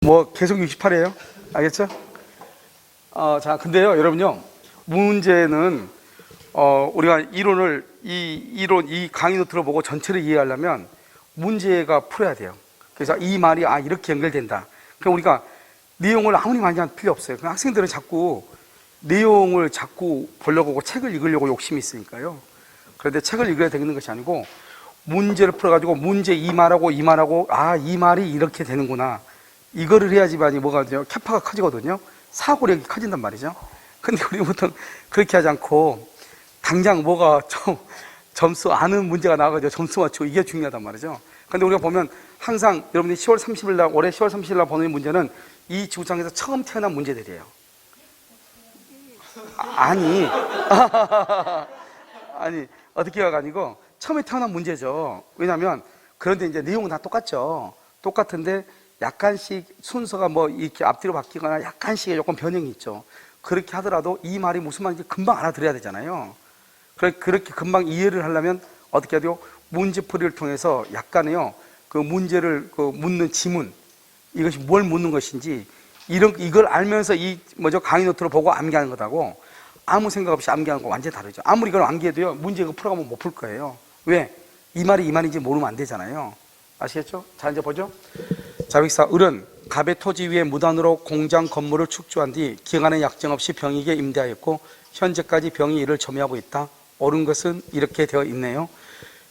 뭐 계속 68이에요. 알겠죠? 자, 근데요, 여러분요, 문제는 우리가 이 강의 노트를 보고 전체를 이해하려면 문제가 풀어야 돼요. 그래서 이 말이 이렇게 연결된다. 그러니까 우리가 내용을 아무리 많이 하면 필요 없어요. 그냥 학생들은 자꾸 내용을 자꾸 보려고 하고 책을 읽으려고 욕심이 있으니까요. 그런데 책을 읽어야 되는 것이 아니고 문제를 풀어가지고 문제 이 말하고 이 말하고 이 말이 이렇게 되는구나. 이거를 해야지만이 뭐가 돼요? 캐파가 커지거든요. 사고력이 커진단 말이죠. 근데 우리 보통 그렇게 하지 않고 당장 뭐가 점수 아는 문제가 나와가지고 점수 맞추고 이게 중요하단 말이죠. 근데 우리가 보면 항상 여러분이 10월 30일 날, 올해 10월 30일 날 보는 문제는 이 지구상에서 처음 태어난 문제들이에요. 아니 어떻게가 아니고 처음에 태어난 문제죠. 왜냐하면 그런데 이제 내용은 다 똑같죠. 똑같은데 약간씩 순서가 뭐 이렇게 앞뒤로 바뀌거나 약간씩의 조금 변형이 있죠. 그렇게 하더라도 이 말이 무슨 말인지 금방 알아들어야 되잖아요. 그렇게 금방 이해를 하려면 어떻게 해야 돼요? 문제풀이를 통해서 약간의요, 그 문제를 묻는 지문, 이것이 뭘 묻는 것인지, 이걸 알면서 강의 노트를 보고 암기하는 것하고 아무 생각 없이 암기하는 거 완전히 다르죠. 아무리 이걸 암기해도요, 문제 이거 풀어가면 못 풀 거예요. 왜? 이 말이 이 말인지 모르면 안 되잖아요. 아시겠죠? 자, 이제 보죠. 자백사 을은 갑의 토지 위에 무단으로 공장 건물을 축조한 뒤 기간의 약정 없이 병에게 임대하였고 현재까지 병이 이를 점유하고 있다. 옳은 것은 이렇게 되어 있네요.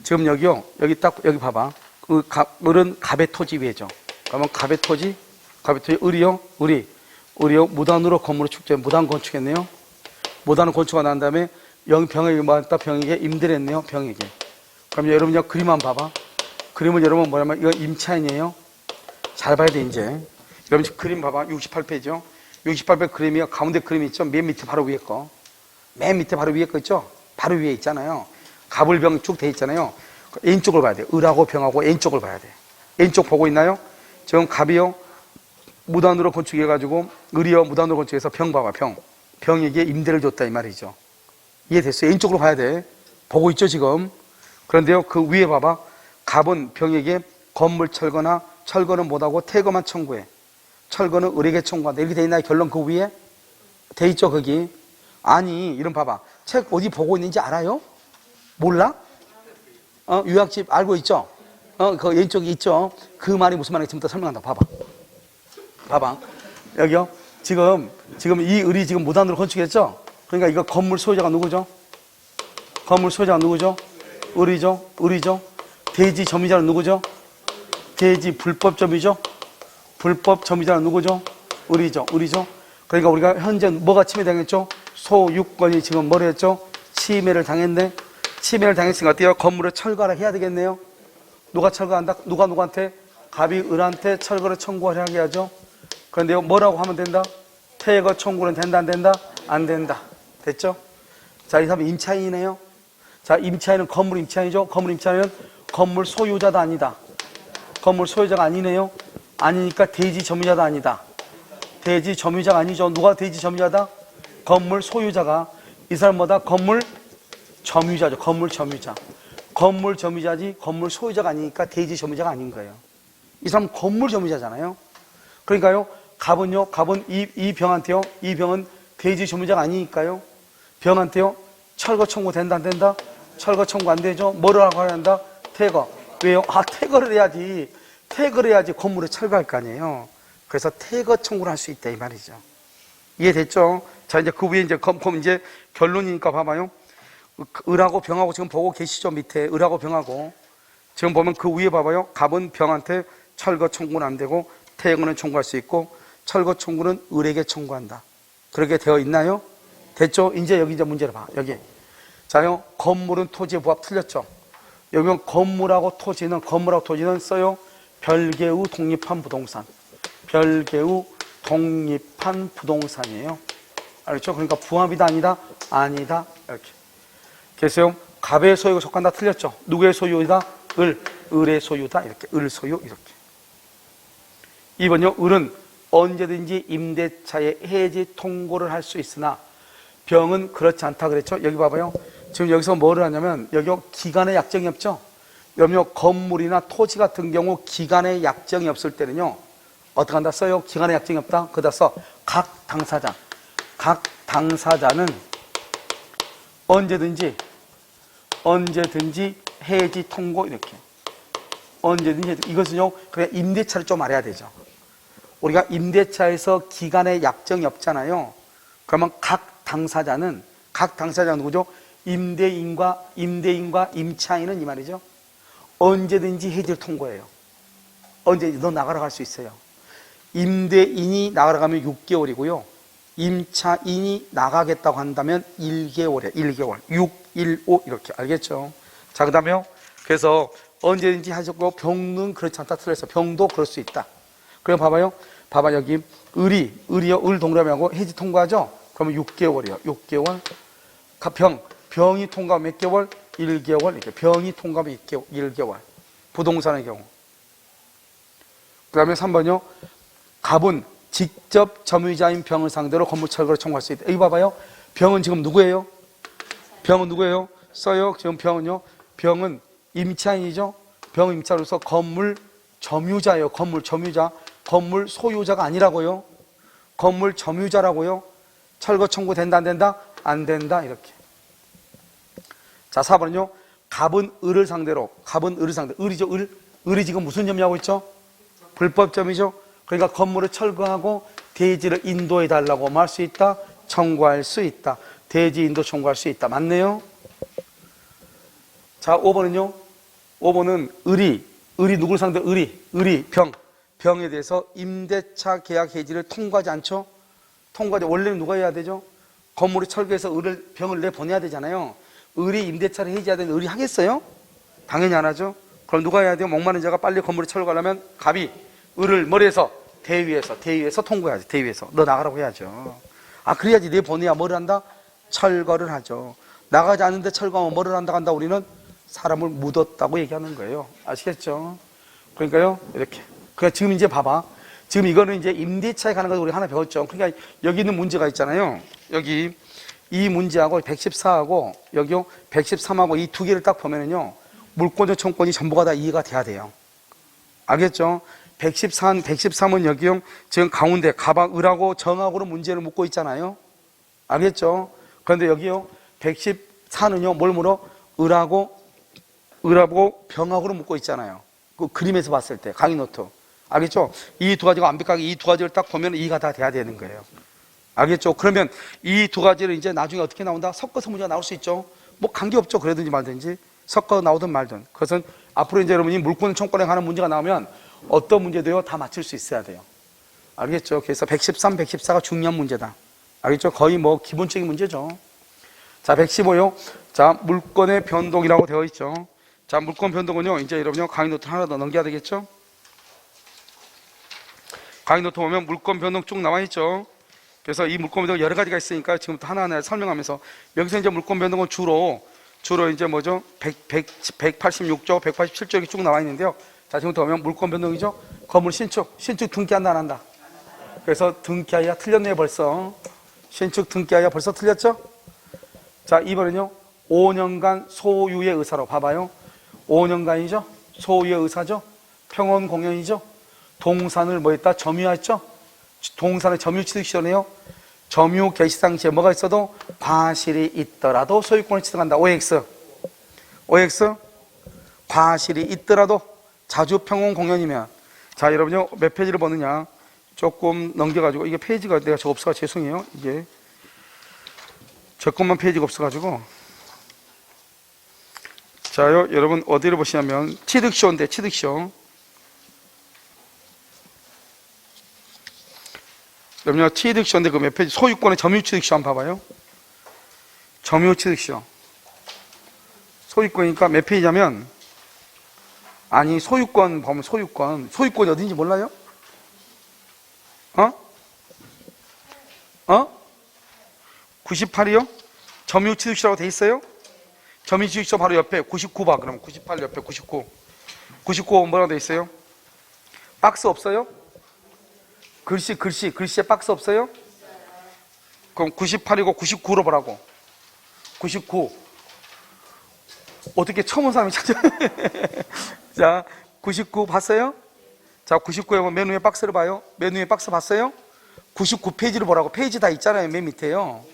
지금 여기 봐봐. 을은 갑의 토지 위에죠. 그러면 갑의 토지 을이요, 무단으로 건물을 축조해 무단 건축했네요. 무단 건축가 난 다음에 병에게 맞다, 병에게 임대를 했네요. 병에게. 그럼 여러분 그림 한번 봐봐. 그림은 여러분 뭐냐면 이거 임차인이에요. 잘 봐야 돼. 이제 여러분 그림 봐봐. 68페이지요. 68페이지 그림이 가운데 그림이 있죠. 맨 밑에 바로 위에 거. 맨 밑에 바로 위에 거 있죠. 바로 위에 있잖아요. 갑을병 쭉 돼 있잖아요. N쪽을 봐야 돼. 을하고 병하고 N쪽을 봐야 돼. N쪽 보고 있나요? 지금 갑이요, 무단으로 건축해가지고 을이요, 무단으로 건축해서 병 봐봐. 병에게 임대를 줬다 이 말이죠. 이해됐어요? N쪽으로 봐야 돼. 보고 있죠 지금. 그런데요, 그 위에 봐봐. 갑은 병에게 건물 철거는 못하고 퇴거만 청구해. 철거는 을에게 청구한다. 이렇게 돼 있나요? 결론 그 위에? 돼 있죠 거기. 아니 이름 봐봐. 책 어디 보고 있는지 알아요? 몰라? 유학집 알고 있죠? 그 왼쪽에 있죠? 그 말이 무슨 말인지 지금부터 설명한다. 봐봐. 여기요. 지금 이 을이 지금 무단으로 건축했죠? 그러니까 이거 건물 소유자가 누구죠? 을이죠? 대지 점유자는 누구죠? 대지 불법 점유죠? 불법 점유자는 누구죠? 을이죠. 그러니까 우리가 현재 뭐가 침해당했죠? 소유권이 지금 뭘 했죠? 침해를 당했네. 침해를 당했으니까 어때요? 건물을 철거를 해야 되겠네요. 누가 철거한다? 누구한테? 갑이 을한테 철거를 청구를 하게 하죠. 그런데요, 뭐라고 하면 된다? 퇴거 청구는 된다, 안 된다? 안 된다. 됐죠? 자, 이 사람은 임차인이네요. 자, 임차인은 건물 임차인이죠. 건물 임차인은 건물 소유자도 아니다. 건물 소유자가 아니네요. 아니니까 대지 점유자도 아니다. 대지 점유자가 아니죠. 누가 대지 점유자다? 건물 소유자가. 이 사람 뭐다? 건물 점유자죠. 건물 점유자지 건물 소유자가 아니니까 대지 점유자가 아닌 거예요. 이 사람 건물 점유자잖아요. 그러니까요, 갑은 이 병한테요, 이 병은 대지 점유자가 아니니까요, 병한테요, 철거 청구 된다, 안 된다? 철거 청구 안 되죠? 뭐를 하고 한다? 퇴거. 왜요? 퇴거를 해야지 건물을 철거할 거 아니에요. 그래서 퇴거 청구를 할 수 있다 이 말이죠. 이해됐죠? 자, 이제 그 위에 이제 결론이니까 봐봐요. 을하고 병하고 지금 보고 계시죠? 밑에 을하고 병하고 지금 보면 그 위에 봐봐요. 갑은 병한테 철거 청구는 안 되고 퇴거는 청구할 수 있고 철거 청구는 을에게 청구한다. 그렇게 되어 있나요? 됐죠? 이제 여기 문제를 봐. 여기. 자요, 건물은 토지의 부합 틀렸죠? 여기 건물하고 토지는 써요. 별개의 독립한 부동산이에요. 알겠죠? 그러니까 부합이다 아니다? 아니다. 이렇게. 그래서 갑의 소유가 속한다 틀렸죠? 누구의 소유이다? 을의 소유다. 이렇게. 을 소유 이렇게. 2번요. 을은 언제든지 임대차의 해지 통고를 할 수 있으나 병은 그렇지 않다 그랬죠? 여기 봐봐요. 지금 여기서 뭐를 하냐면 여기 기간의 약정이 없죠? 여러분 건물이나 토지 같은 경우 기간의 약정이 없을 때는요, 어떻게 한다 써요? 기간의 약정이 없다. 그다 써. 각 당사자는 언제든지 해지 통고 이렇게. 언제든지 이것은요 그냥 임대차를 좀 알아야 되죠. 우리가 임대차에서 기간의 약정이 없잖아요. 그러면 각 당사자는 누구죠? 임대인과 임차인은 이 말이죠. 언제든지 해지를 통고해요. 언제든지 너 나가러 갈 수 있어요. 임대인이 나가러 가면 6개월이고요. 임차인이 나가겠다고 한다면 1개월이에요. 1개월. 6, 1, 5 이렇게. 알겠죠? 자, 그 다음에요. 그래서 언제든지 하셨고 병은 그렇지 않다 틀렸어. 병도 그럴 수 있다. 그럼 봐봐요. 봐봐 여기 을 동그라미하고 해지 통과하죠? 그러면 6개월이요. 6개월. 병이 통과하면 몇 개월? 1개월. 이렇게. 병이 통과하면 1개월. 부동산의 경우. 그 다음에 3번이요. 갑은 직접 점유자인 병을 상대로 건물 철거를 청구할 수 있다. 여기 봐봐요. 병은 지금 누구예요? 병은 누구예요? 써요. 지금 병은요. 병은 임차인이죠. 병은 임차로서 건물 점유자예요. 건물 점유자. 건물 소유자가 아니라고요. 건물 점유자라고요. 철거 청구 된다 안 된다? 안 된다 이렇게. 자 4번은요. 갑은 을을 상대로. 을이죠. 을이 지금 무슨 점유하고 있죠? 불법점이죠. 그러니까 건물을 철거하고 대지를 인도해 달라고 할 수 있다. 청구할 수 있다. 대지 인도 청구할 수 있다. 맞네요. 자 5번은요. 5번은 을이 누구를 상대로? 을이 병에 대해서 임대차 계약 해지를 통과하지 않죠? 통과하지. 원래는 누가 해야 되죠? 건물을 철거해서 병을 내보내야 되잖아요. 을이 임대차를 해지해야 되는데 을이 하겠어요? 당연히 안 하죠. 그럼 누가 해야 돼요? 목마른 자가 빨리 건물을 철거하려면 갑이 을을 머리에서 대위에서 통과해야지. 대위에서 너 나가라고 해야죠. 아 그래야지 내보내야 뭐를 한다? 철거를 하죠. 나가지 않는데 철거하면 뭐를 한다? 우리는 사람을 묻었다고 얘기하는 거예요. 아시겠죠? 그러니까요 이렇게. 그러니까 지금 이제 봐봐. 지금 이거는 이제 임대차에 관한 걸 우리 하나 배웠죠. 그러니까 여기 있는 문제가 있잖아요. 여기 이 문제하고 114하고 여기요 113하고 이 두 개를 딱 보면은요 물권과 청권이 전부가 다 이해가 돼야 돼요. 알겠죠? 113은 여기요 지금 가운데 갑과 을하고 정하고로 문제를 묻고 있잖아요. 알겠죠? 그런데 여기요 114는요 뭘 물어? 을하고 병하고로 묻고 있잖아요. 그 그림에서 봤을 때 강의 노트. 알겠죠? 이 두 가지가 완벽하게 이 두 가지를 딱 보면 이해가 다 돼야 되는 거예요. 알겠죠? 그러면 이 두 가지를 이제 나중에 어떻게 나온다? 섞어서 문제가 나올 수 있죠. 뭐 관계없죠. 그러든지 말든지. 섞어 나오든 말든. 그것은 앞으로 이제 여러분이 물권 청권에 관한 문제가 나오면 어떤 문제도요 다 맞출 수 있어야 돼요. 알겠죠? 그래서 113, 114가 중요한 문제다. 알겠죠? 거의 뭐 기본적인 문제죠. 자, 115요. 자, 물권의 변동이라고 되어 있죠. 자, 물권 변동은요. 이제 여러분요 강의 노트 하나 더 넘겨야 되겠죠? 강의 노트 보면 물권 변동 쭉 나와 있죠. 그래서 이 물권 변동 여러 가지가 있으니까 지금부터 하나하나 설명하면서 여기서 이제 물권 변동은 주로 이제 뭐죠? 186조, 187조 이렇게 쭉 나와 있는데요. 자, 지금부터 보면 물권 변동이죠. 건물 신축 등기한다 안 한다? 그래서 등기하기가 틀렸네요 벌써. 신축 등기하기가 벌써 틀렸죠? 자, 2번은요. 5년간 소유의 의사로 봐봐요. 5년간이죠. 소유의 의사죠. 평온 공연이죠. 동산을 뭐 했다? 점유했죠. 동산의 점유 취득 시절에요. 점유 개시 당시에 뭐가 있어도 과실이 있더라도 소유권을 취득한다. OX 과실이 있더라도 자주 평온 공연이면. 자, 여러분요 몇 페이지를 보느냐 조금 넘겨가지고 이게 페이지가 내가 저 없어서 죄송해요. 이게 저 것만 페이지가 없어가지고. 자요 여러분 어디를 보시냐면 취득시효인데 취득시효. 여러분요 취득시효인데 그 몇 페이지? 소유권의 점유취득시효 한번 봐봐요. 점유취득시효 소유권이니까 몇 페이지냐면 아니 소유권 보면 소유권이 어딘지 몰라요? 98이요? 점유취득시효라고 돼 있어요? 점유취득시효 바로 옆에 99 봐. 그럼 98 옆에 99 뭐라고 돼 있어요? 박스 없어요? 글씨에 박스 없어요? 그럼 98이고 99로 보라고. 99 어떻게 처음 온 사람이 찾아? 자, 99 봤어요? 자, 99에 맨 위에 박스를 봐요. 맨 위에 박스 봤어요? 99페이지를 보라고. 페이지 다 있잖아요. 맨 밑에요.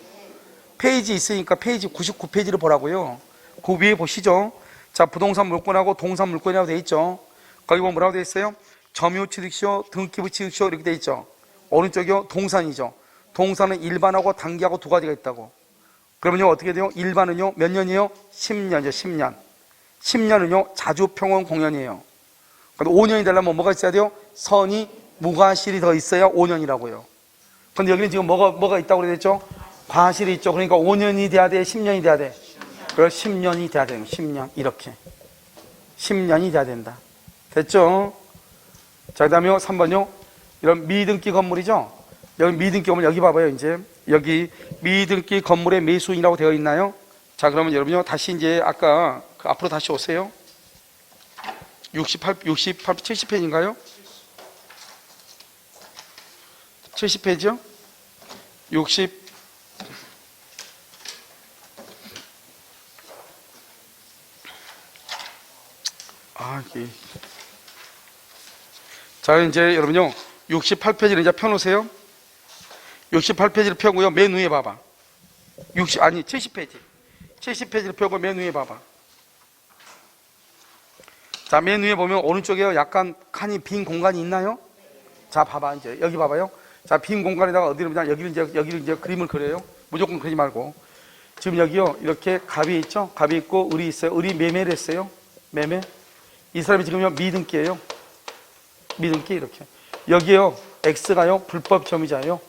페이지 있으니까 페이지 99페이지를 보라고요. 그 위에 보시죠. 자, 부동산 물권하고 동산 물권이라고 되어 있죠. 거기 보면 뭐라고 되어 있어요? 점유 취득시효, 등기부 취득시효 이렇게 되어 있죠. 오른쪽이요, 동산이죠. 동산은 일반하고 단기하고 두 가지가 있다고. 그러면요, 어떻게 돼요? 일반은요, 몇 년이에요? 10년이죠, 10년. 10년은요, 자주평원 공연이에요. 근데 5년이 되려면 뭐가 있어야 돼요? 선이 무과실이 더 있어야 5년이라고요. 근데 여기는 지금 뭐가 있다고 그랬죠? 과실이 있죠. 그러니까 5년이 돼야 돼, 10년이 돼야 돼. 그래서 10년이 돼야 돼요. 10년. 이렇게. 10년이 돼야 된다. 됐죠? 자, 그 다음에 3번요. 이런 미등기 건물이죠? 여기 미등기 건물, 여기 봐봐요, 이제. 여기 미등기 건물의 매수인이라고 되어 있나요? 자, 그러면 여러분요, 다시 이제 아까 앞으로 다시 오세요. 70페이지인가요? 70페이지요? 60. 이게. 자, 이제 여러분요, 68페이지를 이제 펴놓으세요. 68페이지를 펴고요, 맨 위에 봐봐. 70페이지. 70페이지를 펴고 맨 위에 봐봐. 자, 맨 위에 보면 오른쪽에 약간 칸이 빈 공간이 있나요? 자, 봐봐, 이제. 여기 봐봐요. 자, 빈 공간에다가 어디를 보냐, 여기를 이제 그림을 그려요. 무조건 그리지 말고. 지금 여기요, 이렇게 갑이 있죠? 갑이 있고, 을이 있어요. 을이 매매를 했어요. 매매. 이 사람이 지금요, 미등기예요. 미등기, 이렇게. 여기요, X가요, 불법 점유자예요.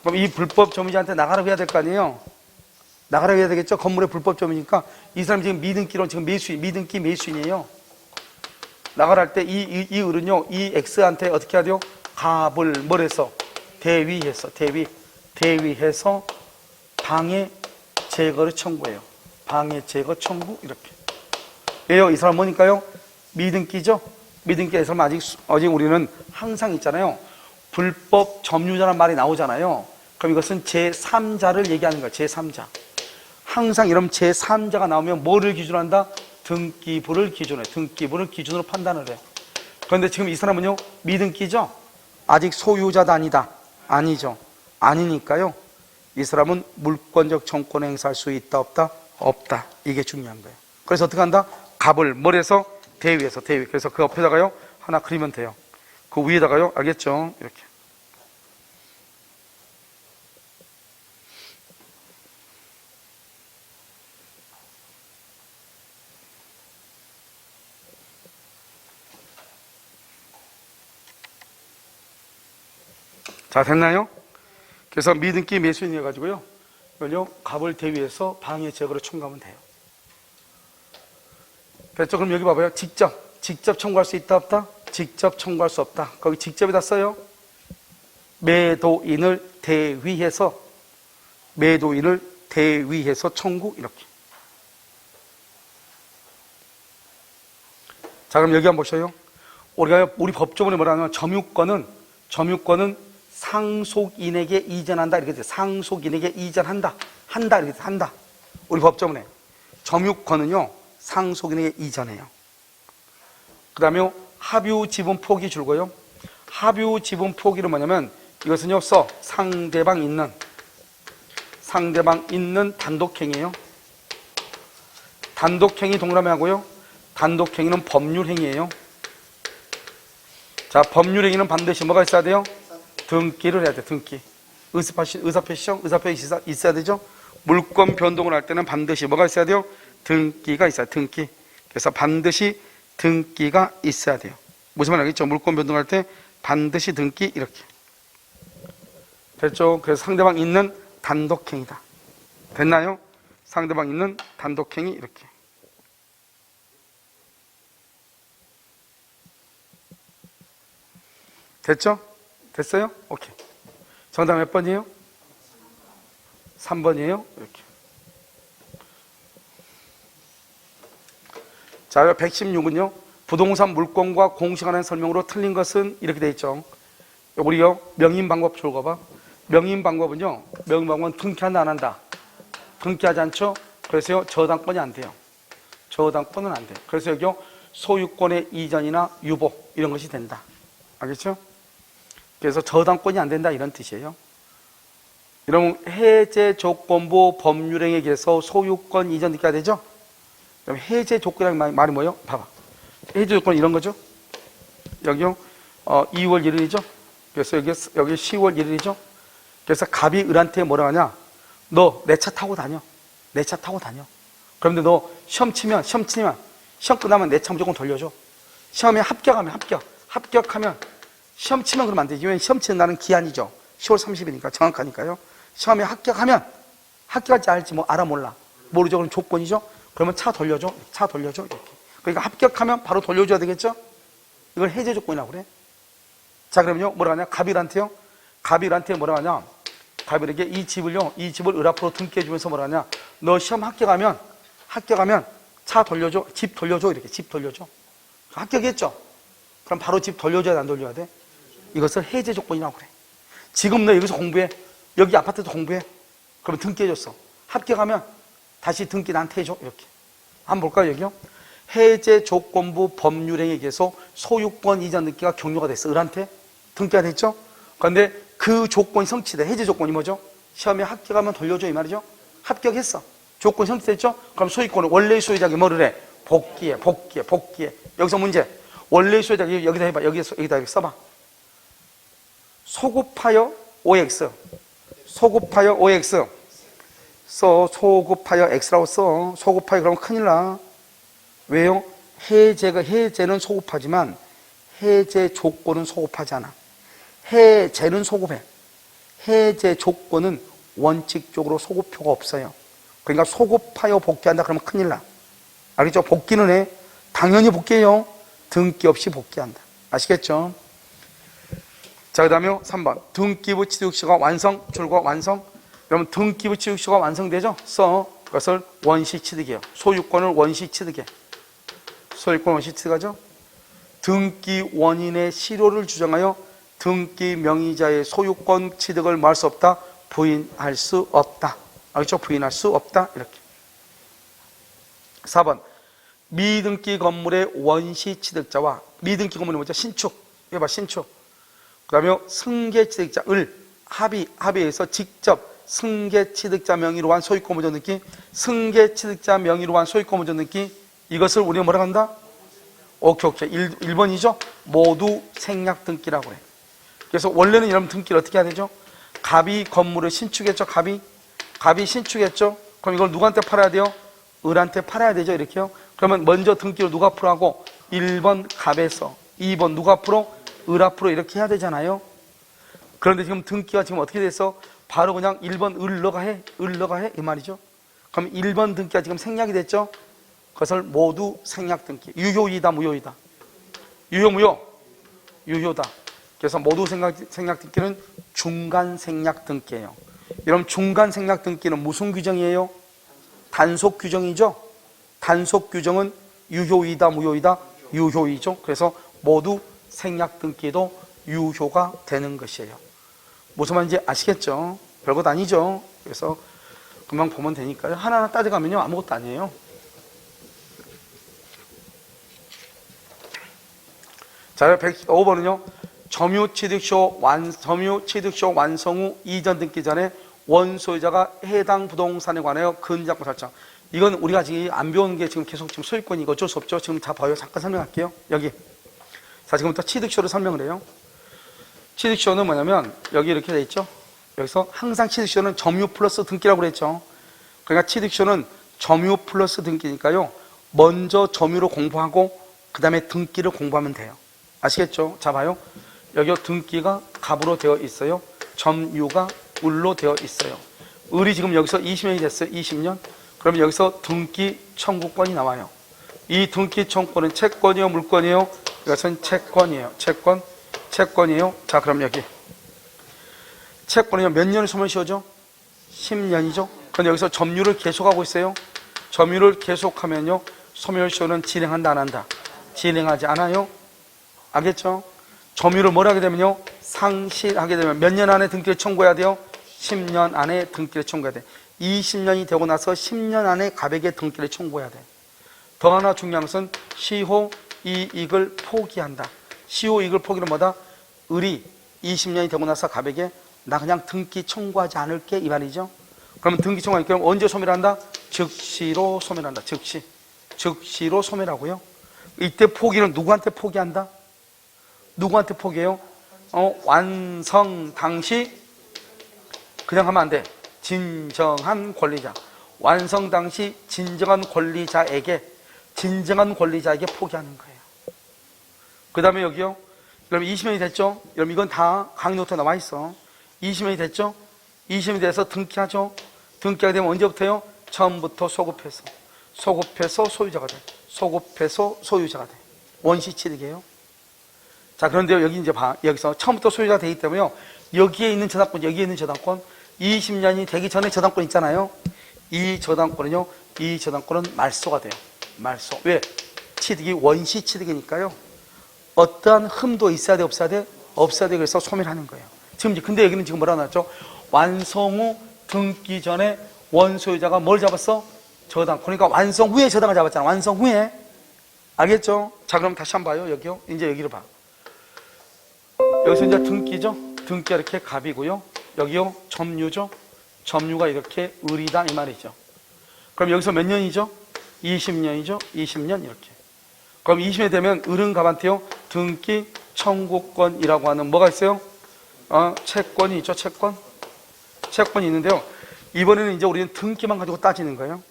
그럼 이 불법 점유자한테 나가라고 해야 될 거 아니에요? 나가라고 해야 되겠죠? 건물의 불법 점유니까. 이 사람이 지금 미등기로 지금 미등기 매수인이에요. 나가라 할 때 이 을은요, 이 X한테 어떻게 해야 돼요? 갑을 뭘 해서? 대위해서 방해 제거를 청구해요. 방해 제거 청구, 이렇게. 왜요? 이 사람 뭐니까요? 미등기죠? 미등기에서 아직 우리는 항상 있잖아요. 불법 점유자라는 말이 나오잖아요. 그럼 이것은 제3자를 얘기하는 거예요. 제3자. 항상 이런 제3자가 나오면 뭐를 기준으로 한다? 등기부를 기준으로 해. 등기부를 기준으로 판단을 해. 그런데 지금 이 사람은요, 미등기죠? 아직 소유자도 아니다. 아니죠. 아니니까요. 이 사람은 물권적 정권을 행사할 수 있다, 없다? 없다. 이게 중요한 거예요. 그래서 어떻게 한다? 갑을 뭘해서? 대위에서. 그래서 그 옆에다가요, 하나 그리면 돼요. 그 위에다가요, 알겠죠? 이렇게. 자, 됐나요? 그래서 미등기 매수인이 해가지고요, 이걸요, 갑을 대위해서 방해 제거를 청구하면 돼요. 됐죠? 그럼 여기 봐봐요. 직접 청구할 수 있다, 없다? 직접 청구할 수 없다. 거기 직접에다 써요. 매도인을 대위해서 청구, 이렇게. 자, 그럼 여기 한번 보셔요. 우리 법조문에 뭐라 하냐면 점유권은 상속인에게 이전한다, 이렇게 돼. 상속인에게 이전한다. 이렇게 한다. 우리 법조문에. 점유권은요, 상속인에게 이전해요. 그 다음에 합유 지분 포기 줄고요. 합유 지분 포기는 뭐냐면, 이것은요, 상대방 있는 단독행위예요. 단독행위 동그라미 하고요. 단독행위는 법률행위예요. 자, 법률행위는 반드시 뭐가 있어야 돼요? 등기를 해야 돼, 등기. 의사표시죠? 의사표시 있어야 되죠? 물권 변동을 할 때는 반드시 뭐가 있어야 돼요? 등기가 있어야 돼요, 등기. 그래서 반드시 등기가 있어야 돼요. 무슨 말 알겠죠? 물권 변동할 때 반드시 등기, 이렇게. 됐죠? 그래서 상대방 있는 단독행위다. 됐나요? 상대방 있는 단독행위, 이렇게. 됐죠? 됐어요? 오케이. 정답 몇 번이에요? 3번이에요? 이렇게. 자, 116은요. 부동산 물권과 공시관한 설명으로 틀린 것은 이렇게 돼 있죠. 우리요, 명인 방법 읽어봐. 명인 방법은 등기한다, 안 한다? 등기하지 않죠? 그래서요, 저당권이 안 돼요. 저당권은 안 돼요. 그래서 여기요, 소유권의 이전이나 유보 이런 것이 된다. 알겠죠? 그래서 저당권이 안 된다 이런 뜻이에요. 여러분 해제 조건부 법률행위에서 소유권 이전 느껴야 되죠? 그럼 해제 조건이라는 말이 뭐예요? 봐봐. 해제 조건 이런 거죠? 여기요 2월 1일이죠? 그래서 여기 10월 1일이죠? 그래서 갑이 을한테 뭐라 하냐? 너 내 차 타고 다녀. 내 차 타고 다녀. 그런데 너 시험 치면 시험 끝나면 내 차 무조건 돌려줘. 시험에 합격하면 합격하면 시험 치면 그러면 안 되지. 왜냐면 시험 치는 날은 기한이죠. 10월 30일이니까 정확하니까요. 시험에 합격하면 합격할지 알지 뭐 알아 몰라. 모르죠. 그럼 조건이죠. 그러면 차 돌려줘. 이렇게. 그러니까 합격하면 바로 돌려줘야 되겠죠? 이걸 해제 조건이라고 그래. 자, 그러면요. 뭐라 하냐? 갑일한테요. 갑일한테 뭐라 하냐? 갑일에게 이 집을 을 앞으로 등기해 주면서 뭐라 하냐? 너 시험 합격하면 차 돌려줘. 집 돌려줘. 이렇게 집 돌려줘. 합격했죠? 그럼 바로 집 돌려줘야 돼, 안 돌려야 돼? 이것을 해제 조건이라고 그래. 지금 너 여기서 공부해. 여기 아파트에서 공부해. 그러면 등기해줬어. 합격하면 다시 등기 나한테 해줘. 이렇게. 한번 볼까요, 여기요? 해제 조건부 법률행위에 의해서 소유권 이전 등기가 격려가 됐어. 을한테 등기가 됐죠? 그런데 그 조건이 성취돼. 해제 조건이 뭐죠? 시험에 합격하면 돌려줘 이 말이죠? 합격했어. 조건이 성취됐죠? 그럼 소유권을 원래의 소유자에게 뭐를 해? 복귀해. 여기서 문제. 원래의 소유자에게 여기다 해봐. 여기다 이렇게 써봐. 소곱하여 OX. 소곱하여 X라고 써. 소곱하여 그러면 큰일 나. 왜요? 해제는 소급하지만 해제 조건은 소급하지 않아. 해제는 소급해. 해제 조건은 원칙적으로 소급표가 없어요. 그러니까 소급하여 복귀한다 그러면 큰일 나. 알겠죠? 복귀는 해. 당연히 복귀해요. 등기 없이 복귀한다. 아시겠죠? 자, 그 다음에 3번. 등기부 취득시가 완성, 줄과 완성. 그러면 등기부 취득시가 완성되죠? 그것을 원시 취득이에요. 소유권을 원시 취득해. 소유권 원시 취득하죠? 등기 원인의 실효를 주장하여 등기 명의자의 소유권 취득을 뭐 할 수 없다? 부인할 수 없다. 알겠죠? 부인할 수 없다. 이렇게. 4번. 미등기 건물의 원시 취득자와 미등기 건물이 뭐죠? 신축. 이거 봐, 신축. 그 다음에 승계 취득자, 합의해서 직접 승계 취득자 명의로 한 소유권 보존 등기, 승계 취득자 명의로 한 소유권 보존 등기, 이것을 우리가 뭐라고 한다? 오케이. 1번이죠? 모두 생략 등기라고 해. 그래서 원래는 여러분 등기를 어떻게 해야 되죠? 갑이 건물을 신축했죠? 갑이 신축했죠? 그럼 이걸 누구한테 팔아야 돼요? 을한테 팔아야 되죠? 이렇게요? 그러면 먼저 등기를 누가 앞으로 하고 1번 갑에서 2번 누가 앞으로? 을 앞으로 이렇게 해야 되잖아요. 그런데 지금 등기가 지금 어떻게 됐어? 바로 그냥 1번 을 너가 해 이 말이죠. 그럼 1번 등기가 지금 생략이 됐죠? 그것을 모두 생략 등기. 유효이다 무효이다? 유효다. 그래서 모두 생략 등기는 중간 생략 등기예요. 여러분 중간 생략 등기는 무슨 규정이에요? 단속 규정이죠? 단속 규정은 유효이다 무효이다? 유효이죠. 그래서 모두 생략 등기도 유효가 되는 것이에요. 무슨 말인지 아시겠죠? 별것 아니죠? 그래서 금방 보면 되니까요. 하나하나 따져가면요 아무것도 아니에요. 자, 105번은요. 점유취득쇼 완성 후 이전 등기 전에 원소유자가 해당 부동산에 관하여 근저당권 설정. 이건 우리가 지금 안 배우는 게 지금 계속 지금 소유권이 어쩔 수 없죠. 지금 다 봐요. 잠깐 설명할게요. 여기. 자, 지금부터 취득쇼를 설명을 해요. 취득쇼는 뭐냐면 여기 이렇게 돼 있죠. 여기서 항상 취득쇼는 점유 플러스 등기라고 그랬죠. 그러니까 취득쇼는 점유 플러스 등기니까요. 먼저 점유를 공부하고 그 다음에 등기를 공부하면 돼요. 아시겠죠? 자, 봐요. 여기 등기가 갑으로 되어 있어요. 점유가 을로 되어 있어요. 을이 지금 여기서 20년이 됐어요. 20년. 그러면 여기서 등기 청구권이 나와요. 이 등기 청구권은 채권이요, 물권이요? 이것은 채권이에요. 채권이에요. 자, 그럼 여기 채권이요. 몇 년을 소멸시효죠? 10년이죠. 그런데 여기서 점유를 계속하고 있어요. 점유를 계속하면요. 소멸시효는 진행한다, 안 한다? 진행하지 않아요. 알겠죠? 점유를 뭘 하게 되면요? 상실하게 되면 몇 년 안에 등기를 청구해야 돼요? 10년 안에 등기를 청구해야 돼. 20년이 되고 나서 10년 안에 갑에게 등기를 청구해야 돼. 더 하나 중요한 것은 시효 이익을 포기한다. 시효 이익을 포기는 뭐다? 을이 20년이 되고 나서 갑에게 나 그냥 등기 청구하지 않을게 이 말이죠. 그러면 등기 청구하니까 언제 소멸한다? 즉시로 소멸한다. 즉시로 소멸하고요. 이때 포기는 누구한테 포기한다? 누구한테 포기해요? 완성 당시 그냥 하면 안 돼. 진정한 권리자. 완성 당시 진정한 권리자에게 포기하는 거예요. 그 다음에 여기요. 여러분 20년이 됐죠? 여러분 이건 다 강의 노트에 나와 있어. 20년이 됐죠? 20년이 돼서 등기하죠? 등기하게 되면 언제부터요? 처음부터 소급해서 소유자가 돼. 소급해서 소유자가 돼. 원시취득이에요. 자, 그런데 여기 이제 봐. 여기서 처음부터 소유자가 되기 때문에요. 여기에 있는 저당권, 20년이 되기 전에 저당권 있잖아요. 이 저당권은 말소가 돼요. 말소. 왜? 취득이 원시취득이니까요. 어떠한 흠도 있어야 돼, 없어야 돼? 없어야 돼. 그래서 소멸하는 거예요. 지금 근데 여기는 지금 뭐라고 나왔죠? 완성 후 등기 전에 원소유자가 뭘 잡았어? 저당권. 그러니까 완성 후에 저당을 잡았잖아. 완성 후에. 알겠죠? 자, 그럼 다시 한번 봐요. 여기요. 이제 여기를 봐. 여기서 이제 등기죠? 등기가 이렇게 갑이고요. 여기요. 점유죠? 점유가 이렇게 을이다 이 말이죠. 그럼 여기서 몇 년이죠? 20년이죠? 20년 이렇게. 그럼 20년이 되면 을은 갑한테요. 등기 청구권이라고 하는 뭐가 있어요? 채권이 있죠. 채권이 있는데요. 이번에는 이제 우리는 등기만 가지고 따지는 거예요.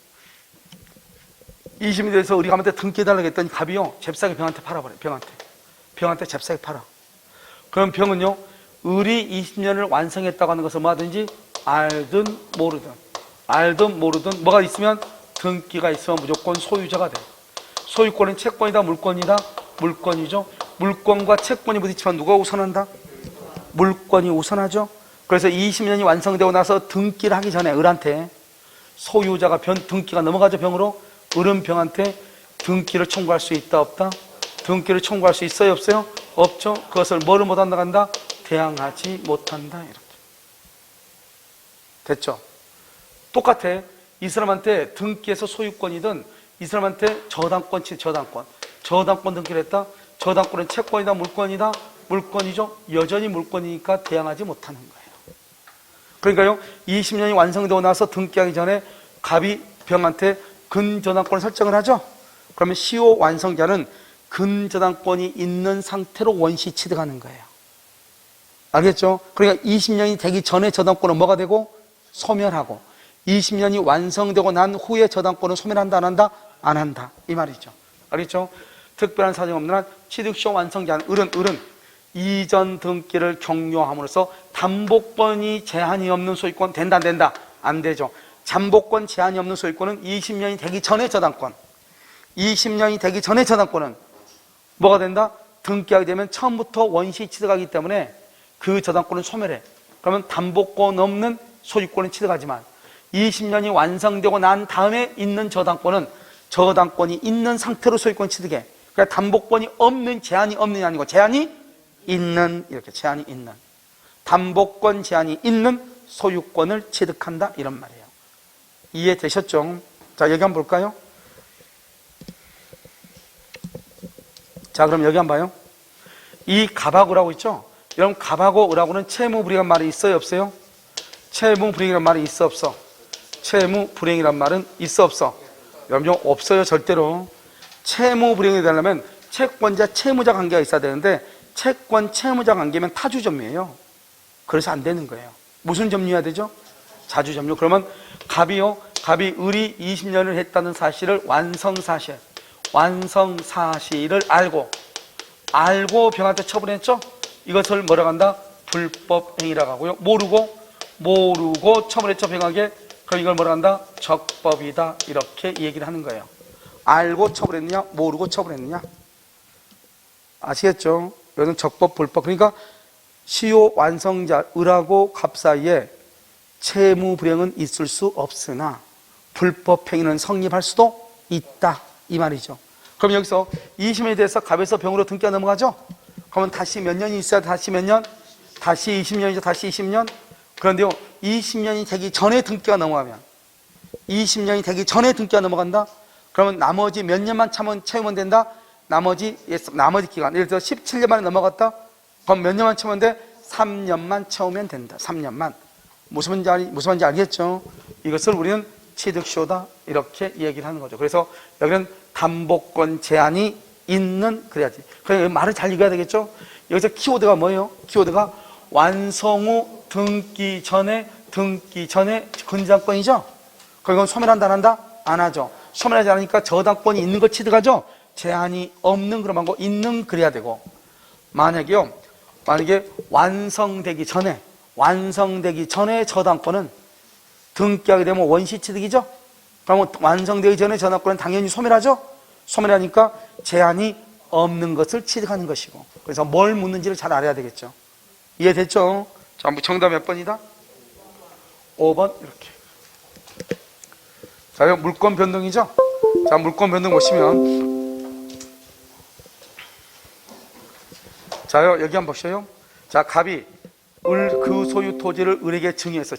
20년이 돼서 우리 갑한테 등기해달라고 했더니 갑이요. 잽싸게 병한테 팔아버려요. 병한테 잽싸게 팔아. 그럼 병은요. 을이 20년을 완성했다고 하는 것을 뭐하든지 알든 모르든 뭐가 있으면 등기가 있으면 무조건 소유자가 돼. 소유권은 채권이다 물권이다? 물권이죠. 물권과 채권이 부딪히면 누가 우선한다? 물권이 우선하죠. 그래서 20년이 완성되고 나서 등기를 하기 전에 을한테 소유자가 등기가 넘어가죠. 병으로. 을은 병한테 등기를 청구할 수 있다 없다? 등기를 청구할 수 있어요 없어요? 없죠. 그것을 뭐를 못한다 간다? 대항하지 못한다. 이렇게 됐죠. 똑같아. 이 사람한테 등기해서 소유권이든 이 사람한테 저당권 등기를 했다. 저당권은 채권이다 물권이다? 물권이죠. 여전히 물권이니까 대항하지 못하는 거예요. 그러니까요 20년이 완성되고 나서 등기하기 전에 갑이 병한테 근저당권을 설정을 하죠. 그러면 시효 완성자는 근저당권이 있는 상태로 원시 취득하는 거예요. 알겠죠? 그러니까 20년이 되기 전에 저당권은 뭐가 되고? 소멸하고 20년이 완성되고 난 후에 저당권은 소멸한다 안 한다? 안 한다 이 말이죠. 알겠죠? 특별한 사정이 없는 한 취득시효 완성자는 을은 이전 등기를 격려함으로써 담보권이 제한이 없는 소유권 된다 안 된다? 안 되죠. 잠보권 제한이 없는 소유권은 20년이 되기 전에 저당권 20년이 되기 전에 저당권은 뭐가 된다? 등기하게 되면 처음부터 원시 취득하기 때문에 그 저당권은 소멸해. 그러면 담보권 없는 소유권은 취득하지만 20년이 완성되고 난 다음에 있는 저당권은 저당권이 있는 상태로 소유권 취득해. 그러니까 담보권이 없는 제한이 없느냐 아니고 제한이 있는 이렇게 제한이 있는 담보권 제한이 있는 소유권을 취득한다 이런 말이에요. 이해되셨죠? 자 여기 한번 볼까요? 자 그럼 여기 한번 봐요. 이 갑하고 을하고 있죠? 여러분 갑하고 을하고는 채무불이라는 말이 있어요 없어요? 채무불이라는 말이 있어 없어? 채무불이라는 말은 있어 없어? 여러분 없어요 절대로. 채무불이이 되려면 채권자 채무자 관계가 있어야 되는데 채권 채무자 관계면 타주점유예요. 그래서 안 되는 거예요. 무슨 점유해야 되죠? 자주점유. 그러면 갑이 을이 20년을 했다는 사실을 완성사실을 알고 병한테 처분했죠? 이것을 뭐라고 한다? 불법행위라고 하고요. 모르고 처분했죠 병하게. 그럼 이걸 뭐라고 한다? 적법이다 이렇게 얘기를 하는 거예요. 알고 처분했느냐 모르고 처분했느냐 아시겠죠? 이거는 적법 불법. 그러니까 시효 완성자 을하고 갑 사이에 채무 불행은 있을 수 없으나 불법 행위는 성립할 수도 있다 이 말이죠. 그럼 여기서 20년이 돼서 갑에서 병으로 등기가 넘어가죠? 그러면 다시 몇 년이 있어야 다시 몇 년? 다시 20년이죠. 다시 20년. 그런데요 20년이 되기 전에 등기가 넘어가면 20년이 되기 전에 등기가 넘어간다? 그러면 나머지 몇 년만 채우면 된다? 나머지 기간. 예를 들어 17년 만에 넘어갔다? 그럼 몇 년만 채우면 돼? 3년만 채우면 된다. 3년만. 무슨 말인지 알겠죠? 이것을 우리는 취득쇼다. 이렇게 얘기를 하는 거죠. 그래서 여기는 담보권 제한이 있는, 그래야지. 그래서 말을 잘 읽어야 되겠죠? 여기서 키워드가 뭐예요? 키워드가 완성 후 등기 전에 근저당권이죠? 그럼 소멸한다, 안 한다? 안 하죠. 소멸하지 않으니까 저당권이 있는 걸 취득하죠? 제한이 없는 그런 거 있는 그래야 되고, 만약에 완성되기 전에 저당권은 등기하게 되면 원시 취득이죠? 그러면 완성되기 전에 저당권은 당연히 소멸하죠? 소멸하니까 제한이 없는 것을 취득하는 것이고, 그래서 뭘 묻는지를 잘 알아야 되겠죠? 이해됐죠? 자, 정답 몇 번이다? 5번 이렇게. 자, 이거 물권 변동이죠? 자, 물권 변동 보시면, 자, 여기 한번 보셔요. 자, 갑이 그 소유 토지를 을에게 증여했어.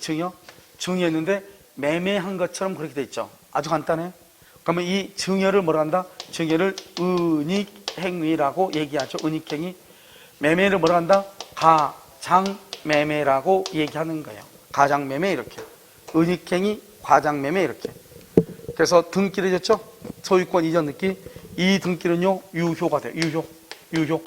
증여했는데 매매한 것처럼 그렇게 돼 있죠. 아주 간단해. 그러면 이 증여를 뭐라 한다? 증여를 은닉행위라고 얘기하죠. 은닉행위. 매매를 뭐라 한다? 가장매매라고 얘기하는 거예요. 가장매매 이렇게. 은닉행위, 과장매매 이렇게. 그래서 등기를 줬죠? 소유권 이전 등기. 이 등기는요, 유효가 돼요. 유효.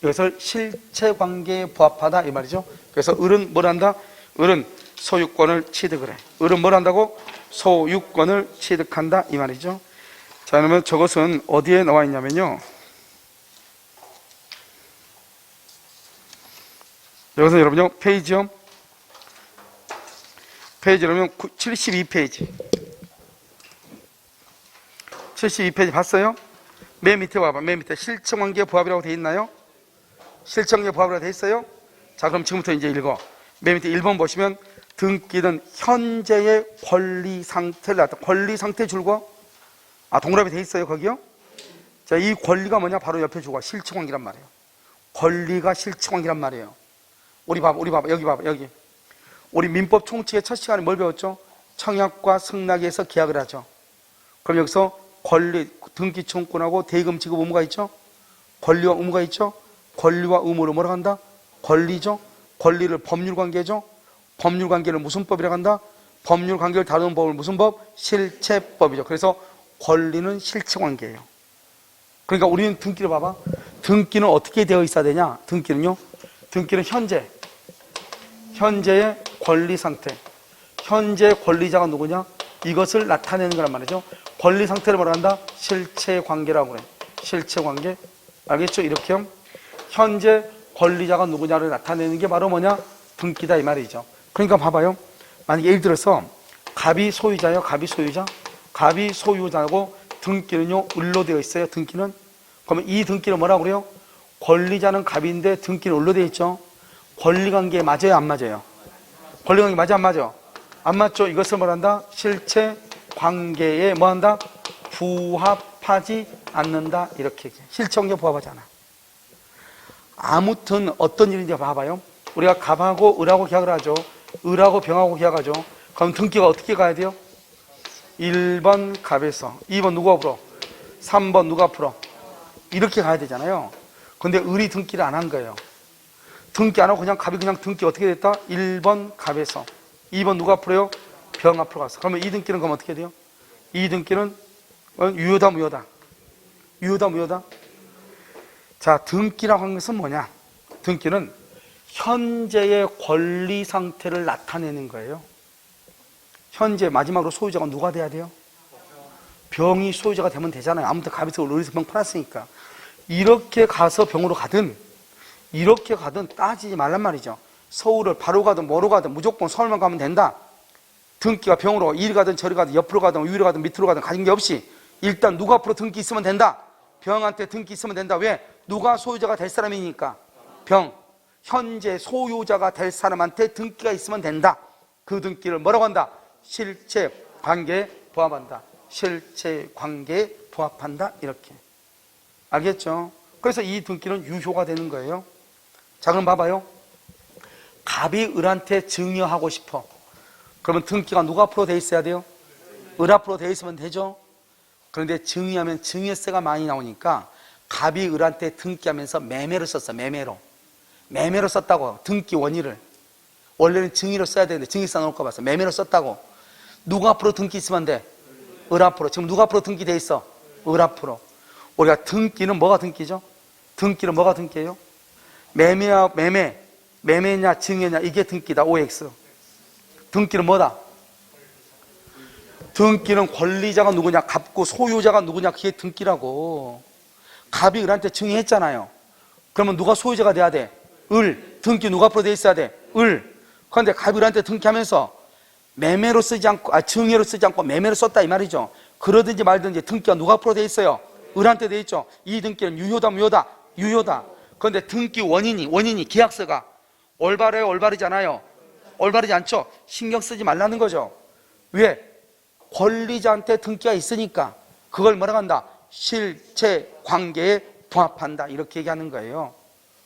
이것을 실체관계에 부합하다 이 말이죠. 그래서 을은 뭘 한다? 을은 소유권을 취득을 해. 을은 뭘 한다고? 소유권을 취득한다 이 말이죠. 자, 그러면 저것은 어디에 나와 있냐면요, 여기서 여러분요, 페이지요. 페이지라면 72페이지. 72페이지 봤어요? 맨 밑에 봐봐. 맨 밑에 실체관계 부합이라고 돼 있나요? 실체관계 부합이라고 돼 있어요? 자, 그럼 지금부터 이제 읽어. 맨 밑에 1번 보시면 등기는 현재의 권리 상태를 나타. 권리 상태 줄거? 동그라미 돼 있어요, 거기요? 자, 이 권리가 뭐냐? 바로 옆에 주고 실체관계란 말이에요. 권리가 실체관계란 말이에요. 우리 봐봐. 여기 봐봐. 여기. 우리 민법 총칙의 첫 시간에 뭘 배웠죠? 청약과 승낙에서 계약을 하죠. 그럼 여기서 권리, 등기 청구권하고 대금 지급 의무가 있죠? 권리와 의무가 있죠? 권리와 의무를 뭐라고 한다? 권리죠? 권리를 법률관계죠? 법률관계를 무슨 법이라고 한다? 법률관계를 다루는 법을 무슨 법? 실체법이죠. 그래서 권리는 실체관계예요. 그러니까 우리는 등기를 봐봐. 등기는 어떻게 되어 있어야 되냐? 등기는 현재의 권리 상태. 현재 권리자가 누구냐? 이것을 나타내는 거란 말이죠. 권리 상태를 뭐라 한다? 실체관계라고 그래. 실체관계. 알겠죠? 이렇게요. 현재 권리자가 누구냐를 나타내는 게 바로 뭐냐? 등기다 이 말이죠. 그러니까 봐봐요. 만약에 예를 들어서 갑이 소유자예요. 갑이 소유자고 등기는요, 을로 되어 있어요. 등기는. 그러면 이 등기는 뭐라고 그래요? 권리자는 갑인데 등기는 을로 되어 있죠. 권리관계 맞아요? 안 맞아요? 권리관계 맞아? 안 맞아? 안 맞죠? 이것을 뭐란다? 실체관계에 뭐한다? 부합하지 않는다. 이렇게 실체관계에 부합하지 않아. 아무튼 어떤 일인지 봐봐요. 우리가 갑하고 을하고 계약을 하죠. 을하고 병하고 계약하죠. 그럼 등기가 어떻게 가야 돼요? 1번 갑에서 2번 누가 풀어? 3번 누가 풀어? 이렇게 가야 되잖아요. 근데 을이 등기를 안 한 거예요. 등기 안 하고 그냥 갑이 그냥 등기 어떻게 됐다? 1번 갑에서 2번 누가 풀어요? 병 앞으로 갔어. 그러면 이 등기는 그럼 어떻게 돼요? 이 등기는 유효다 무효다? 유효다. 자, 등기라고 하는 것은 뭐냐? 등기는 현재의 권리 상태를 나타내는 거예요. 현재 마지막으로 소유자가 누가 돼야 돼요? 병이 소유자가 되면 되잖아요. 아무튼 갑에서 을에서 병 팔았으니까. 이렇게 가서 병으로 가든 이렇게 가든 따지지 말란 말이죠. 서울을 바로 가든 뭐로 가든 무조건 서울만 가면 된다. 등기가 병으로 이리 가든 저리 가든 옆으로 가든 위로 가든 밑으로 가든 가진 게 없이 일단 누가 앞으로 등기 있으면 된다. 병한테 등기 있으면 된다. 왜? 누가 소유자가 될 사람이니까. 병. 현재 소유자가 될 사람한테 등기가 있으면 된다. 그 등기를 뭐라고 한다? 실체관계에 부합한다. 실체관계에 부합한다. 이렇게. 알겠죠? 그래서 이 등기는 유효가 되는 거예요. 자, 그럼 봐봐요. 갑이 을한테 증여하고 싶어. 그러면 등기가 누가 앞으로 돼 있어야 돼요? 을 앞으로 돼 있으면 되죠? 그런데 증의하면 증여세가 많이 나오니까 갑이 을한테 등기하면서 매매로 썼어. 매매로 썼다고. 등기 원의를. 원래는 증의로 써야 되는데 증의세 나올까 봐서 매매로 썼다고. 누가 앞으로 등기 있으면 돼? 을 앞으로. 지금 누가 앞으로 등기돼 있어? 을 앞으로. 우리가 등기는 뭐가 등기죠? 등기는 뭐가 등기예요? 매매냐 증여냐 이게 등기다. OX. 등기는 뭐다? 등기는 권리자가 누구냐, 갑고 소유자가 누구냐, 그게 등기라고. 갑이 을한테 증여했잖아요. 그러면 누가 소유자가 돼야 돼? 을. 등기 누가 앞으로 돼 있어야 돼? 을. 그런데 갑이 을한테 등기하면서 매매로 쓰지 않고, 증여로 쓰지 않고 매매로 썼다 이 말이죠. 그러든지 말든지 등기가 누가 앞으로 돼 있어요? 을한테 돼 있죠. 이 등기는 유효다, 무효다? 유효다. 그런데 등기 원인이 계약서가 올바르요, 올바르지 않아요? 올바르지 않죠? 신경 쓰지 말라는 거죠. 왜? 권리자한테 등기가 있으니까 그걸 뭐라고 한다? 실체 관계에 부합한다 이렇게 얘기하는 거예요.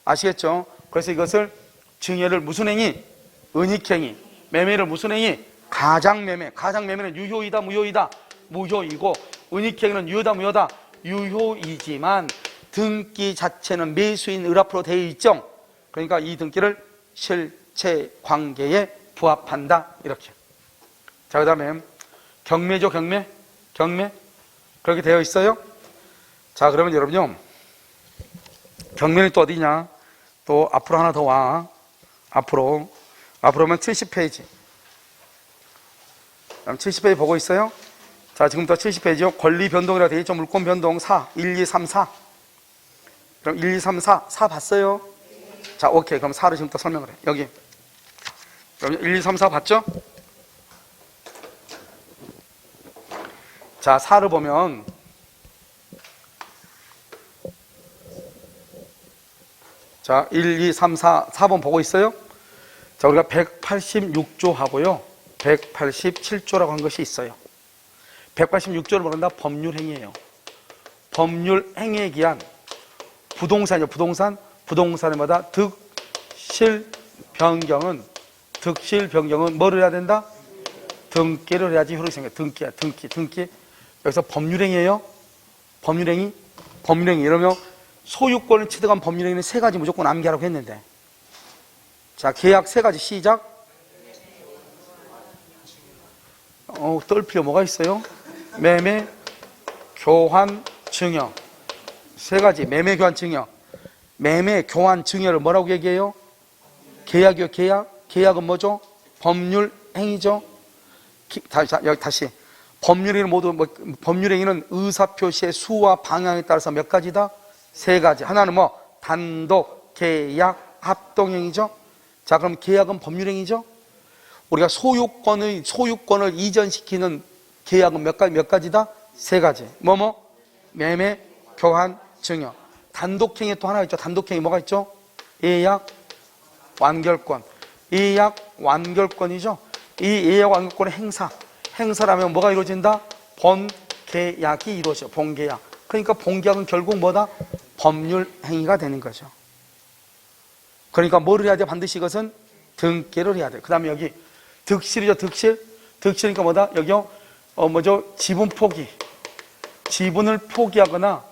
아시겠죠? 그래서 이것을 증여를 무슨 행위? 은닉행위. 매매를 무슨 행위? 가장매매. 가장매매는 유효이다, 무효이다? 무효이고, 은닉행위는 유효다, 무효다? 유효이지만 등기 자체는 매수인 을 앞으로 되어 있죠. 그러니까 이 등기를 실체 관계에 부합한다 이렇게. 자, 그 다음에 경매죠. 경매 그렇게 되어 있어요. 자, 그러면 여러분요, 경매는 또 어디냐? 또 앞으로 하나 더 와. 앞으로 오면 70페이지. 그럼 70페이지 보고 있어요? 자, 지금부터 70페이지요. 권리 변동이라고 되어 있죠. 물권 변동 4, 1, 2, 3, 4. 그럼 1, 2, 3, 4 봤어요? 자, 오케이. 그럼 4를 지금부터 설명을 해. 여기. 그럼 1, 2, 3, 4 봤죠? 자, 4를 보면 자, 1, 2, 3, 4, 4번 보고 있어요? 자, 우리가 186조 하고요 187조라고 한 것이 있어요. 186조를 뭐란다? 법률행위예요. 법률행위에 기한 부동산이요. 부동산마다 득실 변경은 뭐를 해야 된다? 등기를 해야지 효력이 생겨. 등기야. 등기. 여기서 법률행위예요. 법률행위. 이러면 소유권을 취득한 법률행위는 세 가지 무조건 암기하라고 했는데, 자, 계약 세 가지 시작. 떨 필요 뭐가 있어요? 매매, 교환, 증여. 세 가지. 매매, 교환, 증여. 매매, 교환, 증여를 뭐라고 얘기해요? 계약이요. 계약은 뭐죠? 법률행위죠. 여기 다시. 법률행위는 모두 법률행위는 의사표시의 수와 방향에 따라서 몇 가지다? 세 가지. 하나는 뭐? 단독, 계약, 합동행위죠. 자, 그럼 계약은 법률행위죠. 우리가 소유권을 이전시키는 계약은 몇 가지다? 세 가지. 매매, 교환, 증여. 단독행위 또 하나 있죠. 단독행위 뭐가 있죠? 예약, 완결권. 예약, 완결권이죠. 이 예약, 완결권의 행사라면 뭐가 이루어진다? 본계약이 이루어져. 본계약. 그러니까 본계약은 결국 뭐다? 법률행위가 되는 거죠. 그러니까 뭐를 해야 돼? 반드시 이것은 등기를 해야 돼. 그 다음에 여기 득실이죠. 득실이니까 뭐다? 여기요. 지분 포기. 지분을 포기하거나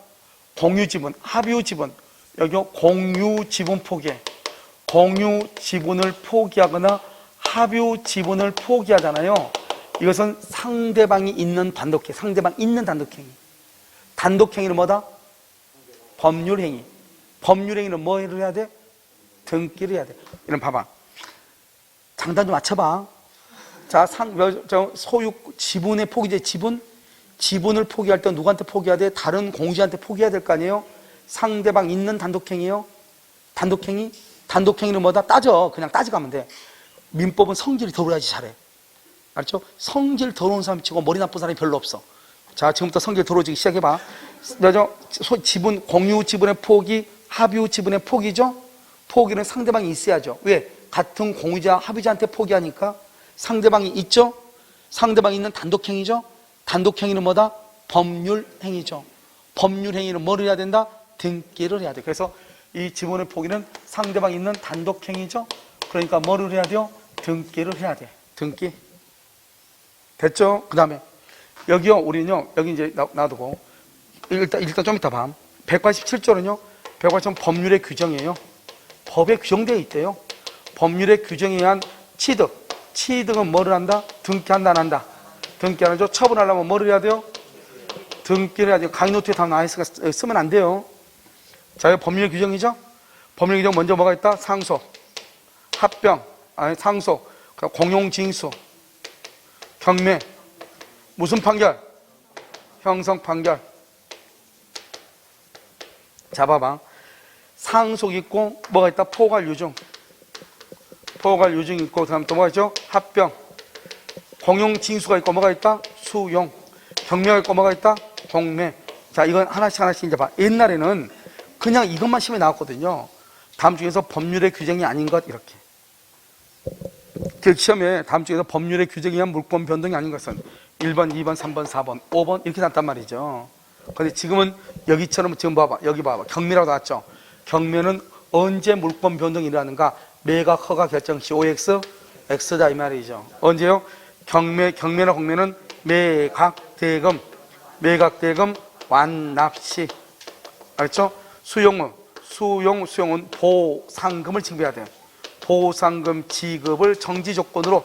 공유지분, 합유지분. 여기요. 공유지분 포기. 공유지분을 포기하거나 합유지분을 포기하잖아요. 이것은 상대방이 있는 단독행위. 상대방 있는 단독행위. 단독행위는 뭐다? 법률행위. 법률행위는 뭐를 해야 돼? 등기를 해야 돼. 이런 봐봐. 장단 좀 맞춰봐. 자, 소유 지분의 포기제. 지분을 포기할 때 누구한테 포기해야 돼? 다른 공유자한테 포기해야 될 거 아니에요? 상대방 있는 단독행위요. 단독행위는 뭐다? 따져. 그냥 따져가면 돼. 민법은 성질이 더러워야지 잘해. 알죠? 성질 더러운 사람 치고 머리 나쁜 사람이 별로 없어. 자, 지금부터 성질 더러워지기 시작해봐. 공유 지분의 포기, 합유 지분의 포기죠? 포기는 상대방이 있어야죠. 왜? 같은 공유자, 합의자한테 포기하니까 상대방이 있죠? 상대방이 있는 단독행위죠? 단독행위는 뭐다? 법률행위죠. 법률행위는 뭐를 해야 된다? 등기를 해야 돼. 그래서 이 지분의 포기는 상대방이 있는 단독행위죠? 그러니까 뭐를 해야 돼요? 등기를 해야 돼. 등기. 됐죠? 그 다음에 여기요, 우리는요, 여기 이제 놔두고, 일단 좀 이따 봐. 187조는요, 187조는 법률의 규정이에요. 법에 규정되어 있대요. 법률의 규정에 의한 취득. 취득은 뭐를 한다? 등기한다, 안 한다? 등기 안 하죠? 처분하려면 뭐를 해야 돼요? 등기를 해야 돼요. 강의 노트에 다 나와 있으니까 쓰면 안 돼요. 자, 이거 법률의 규정이죠? 법률의 규정 먼저 뭐가 있다? 상속, 합병, 상속, 공용징수, 경매, 무슨 판결? 형성 판결. 자, 봐봐. 상속 있고, 뭐가 있다? 포괄 유증. 포괄 유증 있고, 그 다음 또 뭐가 있죠? 합병. 공용징수가 있고, 뭐가 있다? 수용. 경매가 있고, 뭐가 있다? 공매. 자, 이건 하나씩 이제 봐. 옛날에는 그냥 이것만 시험에 나왔거든요. 다음 중에서 법률의 규정이 아닌 것, 이렇게. 그 시험에 다음 중에서 법률의 규정에 의한 물권 변동이 아닌 것은 1번, 2번, 3번, 4번, 5번 이렇게 났단 말이죠. 근데 지금은 여기처럼 지금 봐봐. 여기 봐봐. 경매라고 나왔죠. 경매는 언제 물권 변동이 일어나는가? 매각 허가 결정 시 OX, X다 이 말이죠. 언제요? 경매나 공매는 매각 대금 완납 시. 알겠죠? 수용은 보상금을 지급해야 돼요. 보상금 지급을 정지 조건으로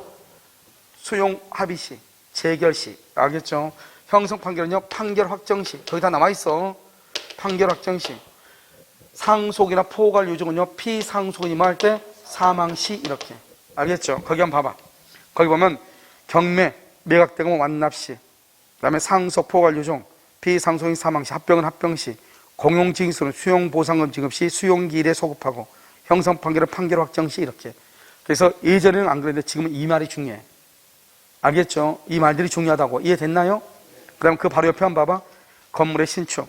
수용 합의 시, 재결 시. 알겠죠? 형성 판결은요, 판결 확정 시. 거기 다 남아 있어. 판결 확정 시. 상속이나 포괄 유증은요, 피상속인이 할 때 사망 시 이렇게. 알겠죠? 거기 한번 봐봐. 거기 보면 경매, 매각대금 완납 시. 그다음에 상속, 포괄 유증, 피상속인 사망 시, 합병은 합병 시, 공용징수는 수용 보상금 지급 시, 수용기일에 소급하고, 형성 판결은 판결 확정 시 이렇게. 그래서 예전에는 안 그랬는데 지금은 이 말이 중요해. 알겠죠? 이 말들이 중요하다고. 이해됐나요? 그 다음 그 바로 옆에 한번 봐봐. 건물의 신축.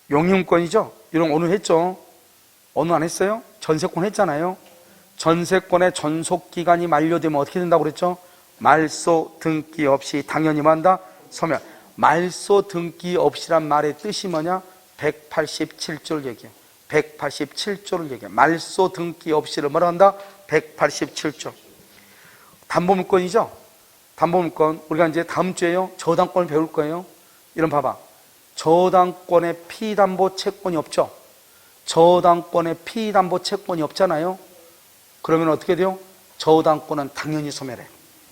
용임권이죠? 이런 거 오늘 했죠? 오늘 안 했어요? 전세권 했잖아요? 전세권의 전속기간이 만료되면 어떻게 된다고 그랬죠? 말소 등기 없이 당연히 만다? 소멸. 말소 등기 없이란 말의 뜻이 뭐냐? 187조를 얘기해. 187조를 얘기해. 말소 등기 없이를 뭐라 한다? 187조. 담보물권이죠? 담보물권. 우리가 이제 다음 주에요. 저당권을 배울 거예요. 이런 봐봐. 저당권에 피담보 채권이 없죠? 저당권에 피담보 채권이 없잖아요? 그러면 어떻게 돼요? 저당권은 당연히 소멸해.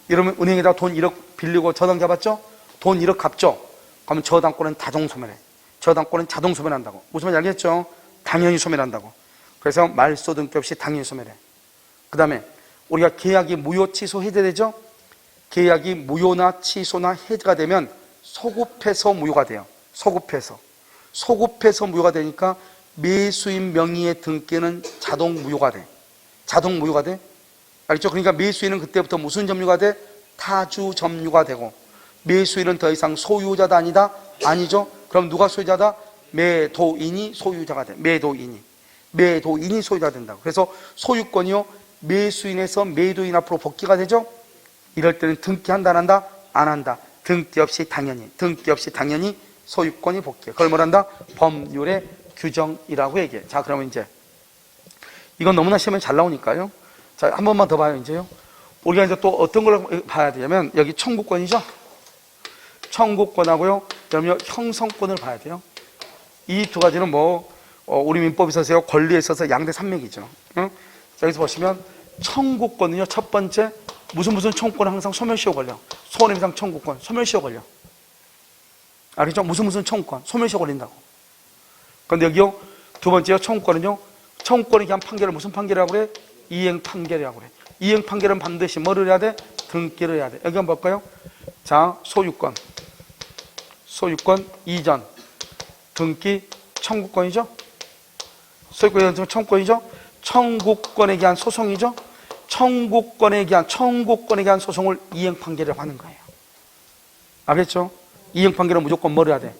이러면 은행에다 돈 1억 빌리고 저당 잡았죠? 돈 1억 갚죠? 그러면 저당권은 자동 소멸해. 저당권은 자동 소멸한다고. 무슨 말인지 알겠죠? 당연히 소멸한다고. 그래서 말소 등기 없이 당연히 소멸해. 그 다음에 우리가 계약이 무효 취소 해제가 되죠? 계약이 무효나 취소나 해제가 되면 소급해서 무효가 돼요. 소급해서 무효가 되니까 매수인 명의의 등기는 자동 무효가 돼. 자동 무효가 돼. 알겠죠? 그러니까 매수인은 그때부터 무슨 점유가 돼? 타주 점유가 되고, 매수인은 더 이상 소유자다 아니다? 아니죠? 그럼 누가 소유자다? 매도인이 소유자가 돼. 매도인이 소유자가 된다고. 그래서 소유권이요, 매수인에서 매도인 앞으로 복귀가 되죠? 이럴 때는 등기한다 안 한다? 안 한다. 등기 없이 당연히 소유권이 복귀해. 그걸 뭐란다? 법률의 규정이라고 얘기해. 자, 그러면 이제 이건 너무나 시험에 잘 나오니까요. 자, 한 번만 더 봐요, 이제요. 우리가 이제 또 어떤 걸 봐야 되냐면, 여기 청구권이죠? 청구권하고요, 그러면 형성권을 봐야 돼요. 이 두 가지는 우리 민법에 있어서요, 권리에 있어서 양대 산맥이죠. 응? 자, 여기서 보시면, 청구권은요, 첫 번째, 무슨 청구권은 항상 소멸시효 걸려. 손해배상 청구권, 소멸시효 걸려. 알겠죠? 무슨 청구권, 소멸시효 걸린다고. 그런데 여기요, 두 번째요, 청구권은요, 청구권에 대한 판결을 무슨 판결이라고 그래? 이행 판결이라고 그래. 이행 판결은 반드시 뭐를 해야 돼? 등기를 해야 돼. 여기 한번 볼까요? 자, 소유권 이전, 등기, 청구권이죠? 소유권 이전, 청구권이죠? 청구권에 대한 소송이죠? 청구권에 대한 소송을 이행 판결이라고 하는 거예요. 알겠죠? 이행 판결은 무조건 뭐를 해야 돼?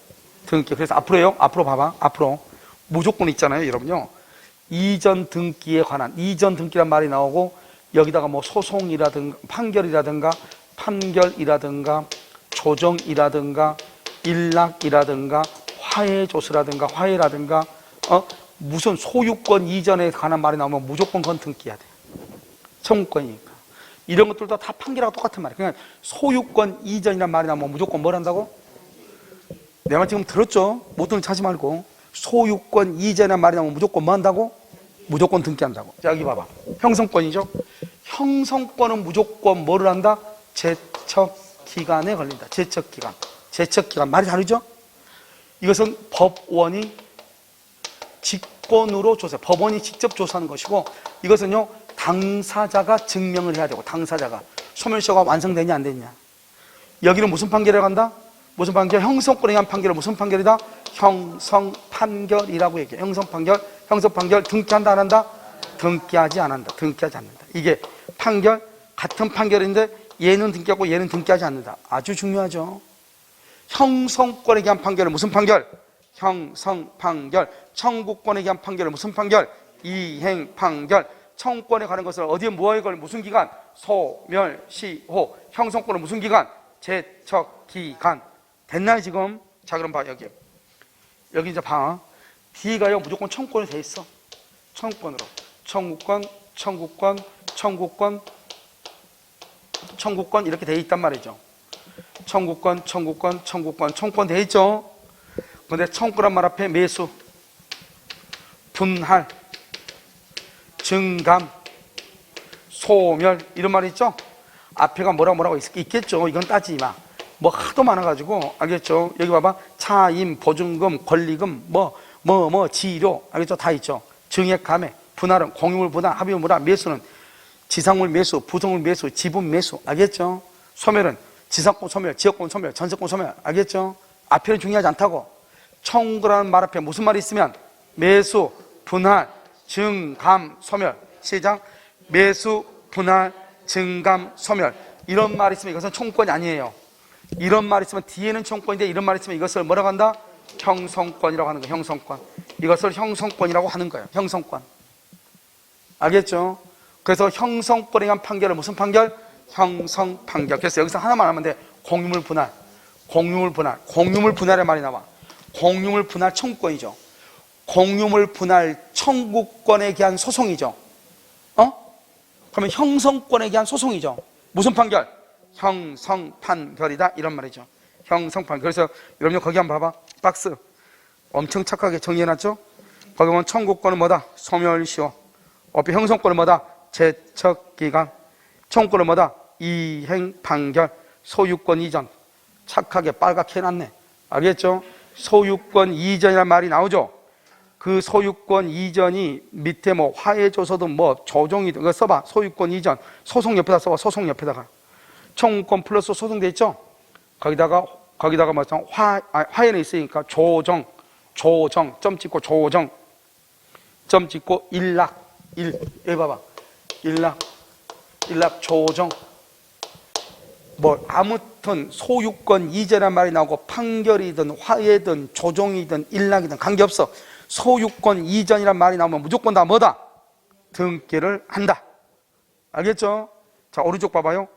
등기. 그래서 앞으로 봐봐. 앞으로 무조건 있잖아요, 여러분요. 이전 등기에 관한, 이전 등기란 말이 나오고, 여기다가 소송이라든가 판결이라든가 조정이라든가 일락이라든가 화해라든가 무슨 소유권 이전에 관한 말이 나오면 무조건 그건 등기해야 돼. 청구권이니까. 이런 것들도 다 판결하고 똑같은 말이에요. 그냥 소유권 이전이란 말이 나오면 무조건 뭘 한다고? 내 말 지금 들었죠? 못 듣는 찾지 말고. 소유권 이전이란 말이 나오면 무조건 뭐 한다고? 무조건 등기한다고. 자, 여기 봐봐. 형성권이죠? 형성권은 무조건 뭐를 한다? 제척기간에 걸린다. 제척기간. 제척기간. 말이 다르죠? 이것은 법원이 직권으로 조사, 법원이 직접 조사하는 것이고, 이것은요, 당사자가 증명을 해야 되고, 당사자가. 소멸시효가 완성되냐, 안 되냐. 여기는 무슨 판결에 간다? 무슨 판결? 형성권에 의한 판결은 무슨 판결이다? 형성판결이라고 얘기해. 형성판결, 형성판결, 등기한다, 안 한다? 등기하지 않는다. 등기하지 않는다. 이게 판결, 같은 판결인데 얘는 등기하고 얘는 등기하지 않는다. 아주 중요하죠. 형성권에 의한 판결은 무슨 판결? 형성판결. 청구권에 의한 판결은 무슨 판결? 이행판결. 청구권에 가는 것을 어디에 뭐에 걸려? 무슨 기간? 소멸시효. 형성권은 무슨 기간? 제척기간. 됐나요 지금? 자, 그럼 봐. 여기 이제 봐. D가요 무조건 청구권이 돼 있어. 청구권으로. 청구권 이렇게 돼 있단 말이죠. 청구권 돼 있죠. 근데 청구란 말 앞에 매수, 분할, 증감, 소멸 이런 말이 있죠. 앞에가 뭐라고 있겠죠. 이건 따지지 마. 뭐 하도 많아가지고. 알겠죠? 여기 봐봐. 차임, 보증금, 권리금, 지료. 알겠죠? 다 있죠. 증액, 감액, 분할은 공유물 분할, 합의물 분할, 매수는 지상물 매수, 부동물 매수, 지분 매수. 알겠죠? 소멸은 지상권 소멸, 지역권 소멸, 전세권 소멸. 알겠죠? 앞에는 중요하지 않다고. 청구라는 말 앞에 무슨 말이 있으면 매수, 분할, 증감, 소멸. 시작. 매수, 분할, 증감, 소멸. 이런 말이 있으면 이것은 청구권이 아니에요. 이런 말이 있으면 뒤에는 청구권인데 이런 말이 있으면 이것을 뭐라고 한다? 형성권이라고 하는 거예요. 형성권. 이것을 형성권이라고 하는 거예요. 형성권. 알겠죠? 그래서 형성권에 의한 판결은 무슨 판결? 형성판결. 그래서 여기서 하나만 하면 돼. 공유물 분할. 공유물 분할의 말이 나와. 공유물 분할 청구권이죠. 공유물 분할 청구권에 대한 소송이죠. 그러면 형성권에 대한 소송이죠. 무슨 판결? 형성판결이다. 이런 말이죠. 형성판결. 그래서 여러분 거기 한번 봐봐. 박스 엄청 착하게 정리해놨죠. 거기 보면 청구권은 뭐다? 소멸시효. 옆에 형성권은 뭐다? 제척기간. 청구권은 뭐다? 이행판결. 소유권 이전. 착하게 빨갛게 해놨네. 알겠죠? 소유권 이전이라는 말이 나오죠. 그 소유권 이전이 밑에 뭐 화해조서든 뭐 조정이든 그거 써봐. 소유권 이전. 소송 옆에다 써봐. 소송 옆에다가. 청구권 플러스 소송 돼 있죠? 거기다가 뭐 화해는 있으니까 조정, 점 찍고 조정, 점 찍고 일락, 여기 봐봐. 일락, 조정. 뭐 아무튼 소유권 이전이라는 말이 나오고 판결이든 화해든 조정이든 일락이든 관계없어. 소유권 이전이란 말이 나오면 무조건 다 뭐다? 등기를 한다. 알겠죠? 자, 오른쪽 봐봐요.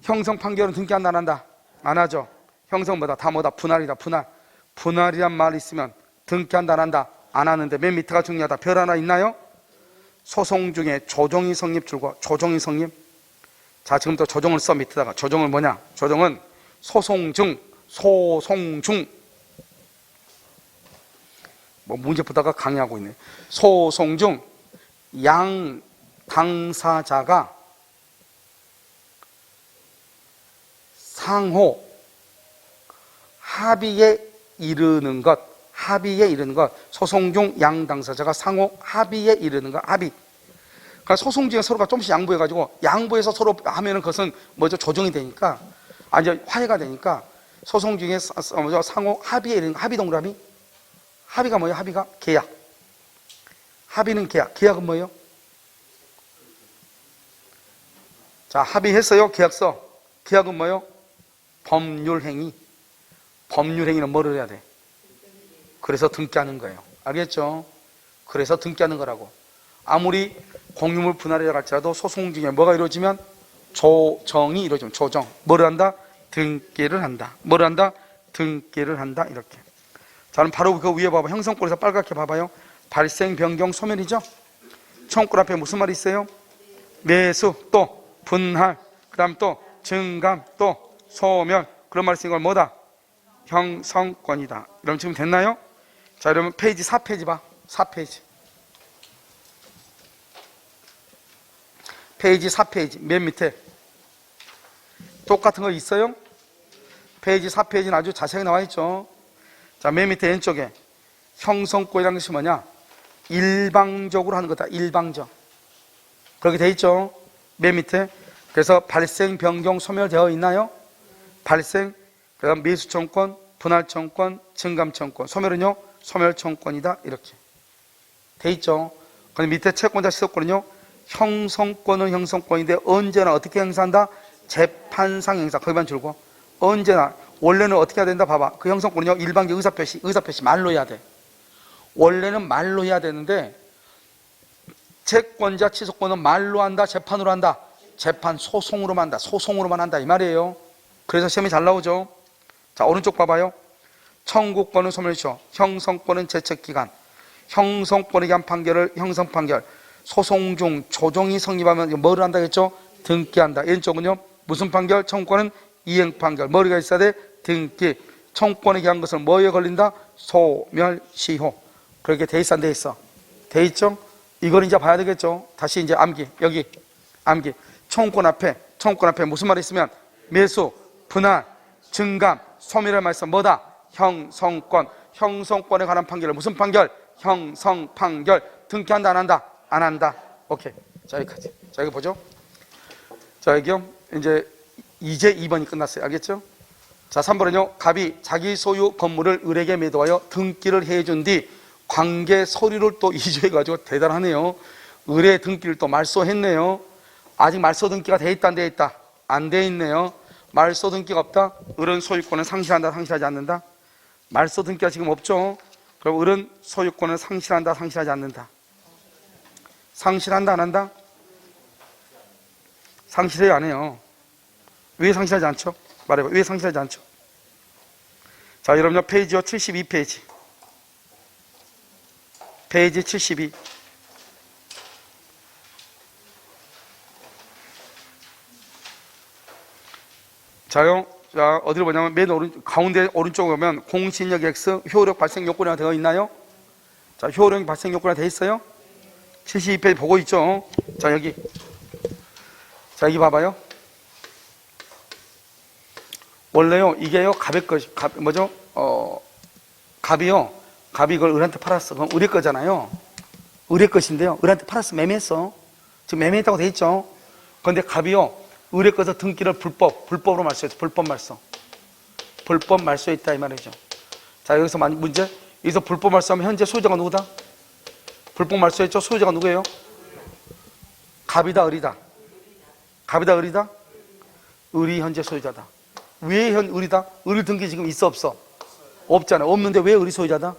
형성 판결은 등기한다 안 한다? 안 하죠. 형성 뭐다? 다 뭐다? 분할이다. 분할이란 말이 있으면 등기한다 안 한다? 안 하는데 맨 밑에가 중요하다. 별 하나 있나요? 소송 중에 조정이 성립 줄고 조정이 성립. 자, 지금부터 조정을 써 밑에다가. 조정은 뭐냐? 조정은 소송 중 뭐 문제보다가 강의하고 있네. 소송 중 양 당사자가 상호 합의에 이르는 것. 소송 중 양 당사자가 상호 합의에 이르는 것. 합의. 그러니까 소송 중에 서로가 조금씩 양보해가지고 양보해서 서로 하면은 그것은 뭐죠? 조정이 되니까, 아니 화해가 되니까 소송 중에 상호 합의에 이르는 것. 합의 동그라미. 합의가 뭐예요? 합의가 계약. 합의는 계약. 계약은 뭐예요? 자, 합의했어요. 계약서. 계약은 뭐예요? 법률행위. 법률행위는 뭐를 해야 돼? 그래서 등기하는 거예요. 알겠죠? 그래서 등기하는 거라고. 아무리 공유물 분할이라 할지라도 소송 중에 뭐가 이루어지면 조정이 이루어지면 조정. 뭐를 한다? 등기를 한다. 뭐를 한다? 등기를 한다. 이렇게. 자, 그럼 바로 그 위에 봐봐. 형성권에서 빨갛게 봐봐요. 발생, 변경, 소멸이죠? 청구권 앞에 무슨 말이 있어요? 매수, 또 분할, 그 다음 또 증감, 또 소멸, 그런 말을 쓴 걸 뭐다? 형성권이다. 그럼 지금 됐나요? 자, 그러면 페이지 4페이지 봐. 4페이지. 페이지 4페이지 맨 밑에 똑같은 거 있어요? 페이지 4페이지는 아주 자세하게 나와 있죠. 자, 맨 밑에 왼쪽에 형성권이라는 것이 뭐냐? 일방적으로 하는 거다. 일방적. 그렇게 돼 있죠. 맨 밑에. 그래서 발생, 변경, 소멸되어 있나요? 발생, 그다음 매수청권, 분할청권, 증감청권. 소멸은요? 소멸청권이다. 이렇게 돼 있죠. 근데 밑에 채권자 시효권은요? 형성권은 형성권인데 언제나 어떻게 행사한다? 재판상 행사. 거기만 줄고 언제나. 원래는 어떻게 해야 된다? 봐봐. 그 형성권은요? 일방적 의사표시 말로 해야 돼. 원래는 말로 해야 되는데 채권자 취소권은 말로 한다? 재판으로 한다? 재판 소송으로만 한다. 소송으로만 한다 이 말이에요. 그래서 시험이 잘 나오죠. 자, 오른쪽 봐봐요. 청구권은 소멸시효, 형성권은 제척기간, 형성권에 대한 판결을 형성판결, 소송 중 조정이 성립하면 뭐를 한다 했죠? 등기한다. 왼쪽은요? 무슨 판결? 청구권은 이행판결. 머리가 있어야 돼? 등기. 청구권에 대한 것은 뭐에 걸린다? 소멸시효. 그렇게 돼 있어 안 돼 있어? 돼 있죠? 이걸 이제 봐야 되겠죠? 다시 이제 암기. 여기 암기. 청구권 앞에 무슨 말이 있으면 매수, 분할, 증감, 소멸의 말씀 뭐다? 형성권. 형성권에 관한 판결을 무슨 판결? 형성판결. 등기한다 안 한다? 안 한다. 오케이. 자, 여기까지. 자, 여기 보죠. 자, 여기요. 이제 2번이 끝났어요. 알겠죠? 자, 3번은요. 갑이 자기 소유 건물을 을에게 매도하여 등기를 해준 뒤 관계 서류를 또 이주해가지고 대단하네요. 을의 등기를 또 말소했네요. 아직 말소 등기가 돼 있다 안 돼 있다? 안 돼 있네요. 말소 등기가 없다? 을은 소유권을 상실한다 상실하지 않는다? 말소 등기가 지금 없죠. 그럼 을은 소유권을 상실한다 상실하지 않는다? 상실한다 안 한다? 상실해요 안 해요? 왜 상실하지 않죠? 말해봐. 왜 상실하지 않죠? 자, 여러분요. 페이지요. 72페이지. 페이지 72. 자요. 자, 어디로 보냐면 맨 가운데 오른쪽에 보면 공신력 X 효력 발생 요건이라고 되어 있나요? 자, 효력 발생 요건이라고 되어 있어요? 72페이지 보고 있죠? 자, 여기. 자, 여기 봐봐요. 원래요, 이게요, 갑의 것이, 뭐죠? 갑이요, 갑이 이걸 을한테 팔았어. 그럼 을의 거잖아요. 을의 것인데요, 을한테 팔았어. 매매했어. 지금 매매했다고 돼 있죠? 그런데 갑이요, 을의 것에서 등기를 불법으로 말소했어. 불법 말소. 불법 말소했다, 이 말이죠. 자, 여기서 문제. 여기서 불법 말소하면 현재 소유자가 누구다? 불법 말소했죠? 소유자가 누구예요? 갑이다, 을이다? 갑이다, 을이다? 을이 현재 소유자다. 왜 을이다? 을 등기 지금 있어, 없어? 없잖아. 없는데 왜 을이 소유자다?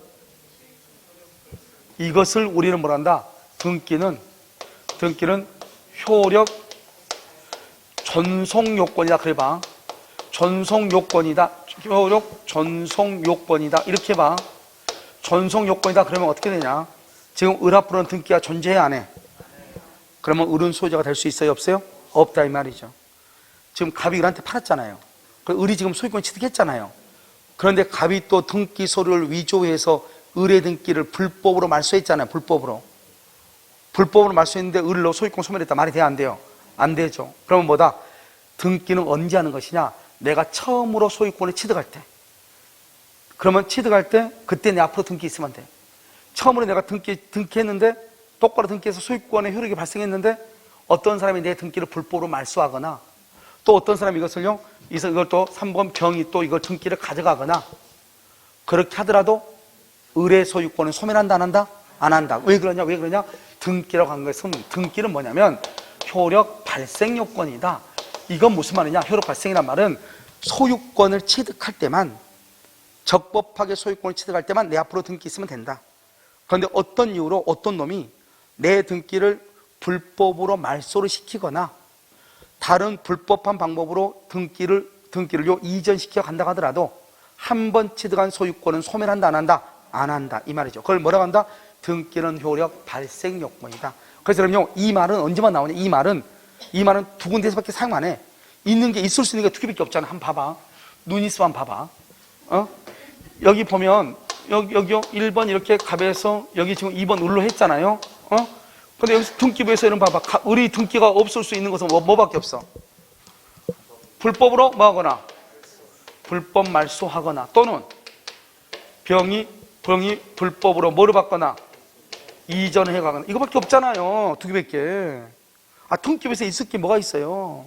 이것을 우리는 뭐라 한다? 등기는 효력 전송요건이다. 그래 봐. 전송요건이다. 효력 전송요건이다. 이렇게 봐. 전송요건이다. 그러면 어떻게 되냐? 지금 을 앞으로는 등기가 존재해 안 해? 그러면 을은 소유자가 될 수 있어요? 없어요? 없다 이 말이죠. 지금 갑이 을한테 팔았잖아요. 을이 지금 소유권 취득했잖아요. 그런데 갑이 또 등기 서류를 위조해서 을의 등기를 불법으로 말소했잖아요. 불법으로 말소했는데 을로 소유권 소멸했다. 말이 돼야 안 돼요? 안 되죠. 그러면 뭐다? 등기는 언제 하는 것이냐? 내가 처음으로 소유권을 취득할 때. 그러면 취득할 때 그때 내 앞으로 등기 있으면 돼. 처음으로 내가 등기했는데 똑바로 등기해서 소유권의 효력이 발생했는데 어떤 사람이 내 등기를 불법으로 말소하거나 또 어떤 사람이 이것을요, 이걸 또 3번 병이 또 이걸 등기를 가져가거나 그렇게 하더라도 을의 소유권은 소멸한다 안 한다? 안 한다. 왜 그러냐? 등기라고 한 것은, 등기는 뭐냐면 효력 발생 요건이다. 이건 무슨 말이냐? 효력 발생이란 말은 소유권을 취득할 때만, 적법하게 소유권을 취득할 때만 내 앞으로 등기 있으면 된다. 그런데 어떤 이유로 어떤 놈이 내 등기를 불법으로 말소를 시키거나 다른 불법한 방법으로 등기를요 이전시켜 간다고 하더라도 한 번 취득한 소유권은 소멸한다 안 한다? 안 한다 이 말이죠. 그걸 뭐라고 한다? 등기는 효력 발생 요건이다. 그래서 그럼요 이 말은 언제만 나오냐? 이 말은 이 말은 두 군데서밖에 사용 안 해. 있는 게 있을 수 있는 게 두 개밖에 없잖아. 한번 봐봐. 눈 있으면 한번 봐봐. 여기 보면 여기요 1번 이렇게 갑에서 여기 지금 2번 을로 했잖아요. 근데 여기서 등기부에서 이런 봐봐. 을이 등기가 없을 수 있는 것은 뭐밖에 없어? 불법으로 뭐 하거나 불법 말소하거나 또는 병이 불법으로 뭐를 받거나 이전해 가거나 이거밖에 없잖아요. 두 개밖에. 등기부에서 있을 게 뭐가 있어요?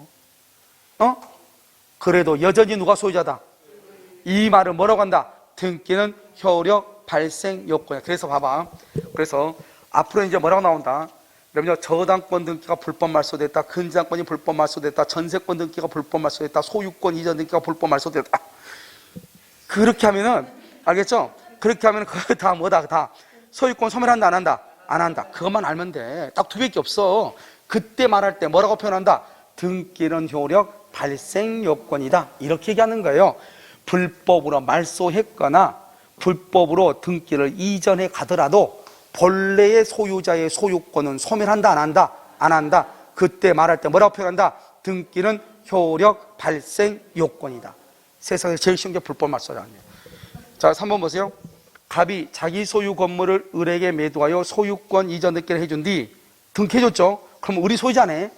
그래도 여전히 누가 소유자다? 이 말은 뭐라고 한다? 등기는 효력 발생 요건이야. 그래서 봐봐. 그래서 앞으로 이제 뭐라고 나온다? 그러면 저당권 등기가 불법 말소됐다. 근저당권이 불법 말소됐다. 전세권 등기가 불법 말소됐다. 소유권 이전 등기가 불법 말소됐다. 그렇게 하면은 알겠죠? 그렇게 하면 그거 다 뭐다? 다 소유권 소멸한다 안 한다? 안 한다. 그것만 알면 돼. 딱 두 개밖에 없어. 그때 말할 때 뭐라고 표현한다? 등기는 효력 발생 요건이다. 이렇게 얘기하는 거예요. 불법으로 말소했거나 불법으로 등기를 이전해 가더라도 본래의 소유자의 소유권은 소멸한다 안 한다? 안 한다. 그때 말할 때 뭐라고 표현한다? 등기는 효력 발생 요건이다. 세상에서 제일 쉬운 게 불법 말소라는 거예요. 자, 3번 보세요. 갑이 자기 소유 건물을 을에게 매도하여 소유권 이전 등기를 해준 뒤 등기해줬죠. 그럼 을이 소유자네.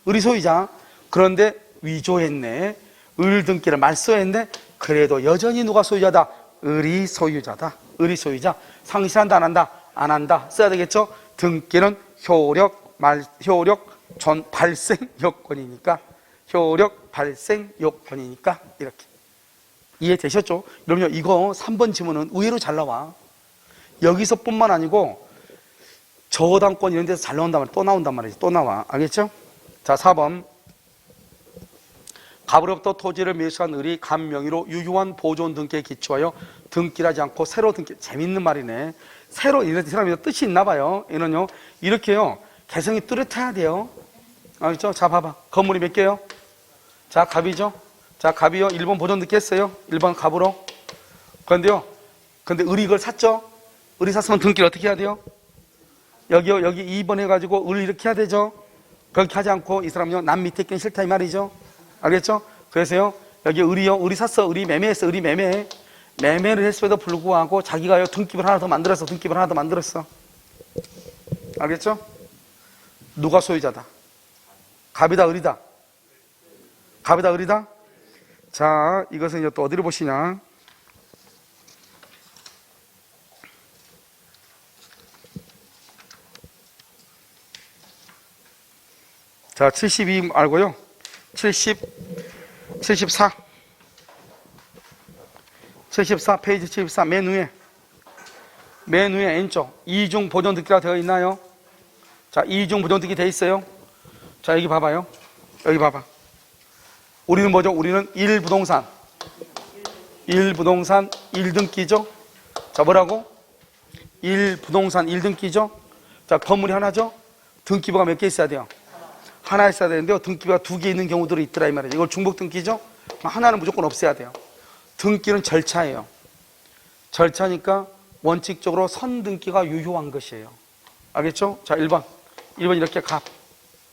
을이 소유자. 그런데 위조했네. 을 등기를 말소했네. 그래도 여전히 누가 소유자다? 을이 소유자다. 을이 소유자. 상실한다 안 한다? 안 한다. 써야 되겠죠? 등기는 효력 발생 요건이니까. 효력 발생 요건이니까 이렇게. 이해되셨죠? 그럼요, 이거 3번 지문은 의외로 잘 나와. 여기서 뿐만 아니고 저당권 이런 데서 잘 나온단 말이야. 또 나온단 말이지. 또 나와. 알겠죠? 자, 4번. 갑으로부터 토지를 매수한 을이 갑 명의로 유효한 보존 등기에 기초하여 등기를 하지 않고 새로 등기. 재밌는 말이네. 새로, 이런 사람이 뜻이 있나 봐요. 얘는요, 이렇게요, 개성이 뚜렷해야 돼요. 알겠죠? 자, 봐봐. 건물이 몇 개요? 자, 갑이죠? 자, 갑이요. 1번 보존 등기 했어요. 1번 갑으로. 그런데요, 근데 을이 이걸 샀죠? 을이 샀으면 등기를 어떻게 해야 돼요? 여기요, 여기 2번 해가지고 을 이렇게 해야 되죠? 그렇게 하지 않고 이 사람은요, 남 밑에 있기는 싫다 이 말이죠? 알겠죠? 그래서요, 여기 을이요, 을이 샀어. 을이 매매했어. 을이 매매. 매매를 했음에도 불구하고 자기가요, 등기부를 하나 더 만들었어. 등기부를 하나 더 만들었어. 알겠죠? 누가 소유자다? 갑이다, 을이다? 갑이다, 을이다? 자, 이것은 이제 또 어디로 보시냐? 자, 72 알고요. 74 페이지 74 맨 위에 왼쪽 이중 보존 등기가 되어 있나요? 자, 이중 보존 등기 되어 있어요. 자, 여기 봐봐요. 여기 봐봐. 우리는 뭐죠? 우리는 1부동산 1등기죠. 자, 뭐라고? 1부동산 1등기죠. 자, 건물이 하나죠. 등기부가 몇 개 있어야 돼요? 하나 있어야 되는데요, 등기부가 2개 있는 경우들이 있더라 이 말이에요. 이걸 중복 등기죠. 하나는 무조건 없애야 돼요. 등기는 절차예요. 절차니까 원칙적으로 선등기가 유효한 것이에요. 알겠죠? 자, 1번 이렇게 갑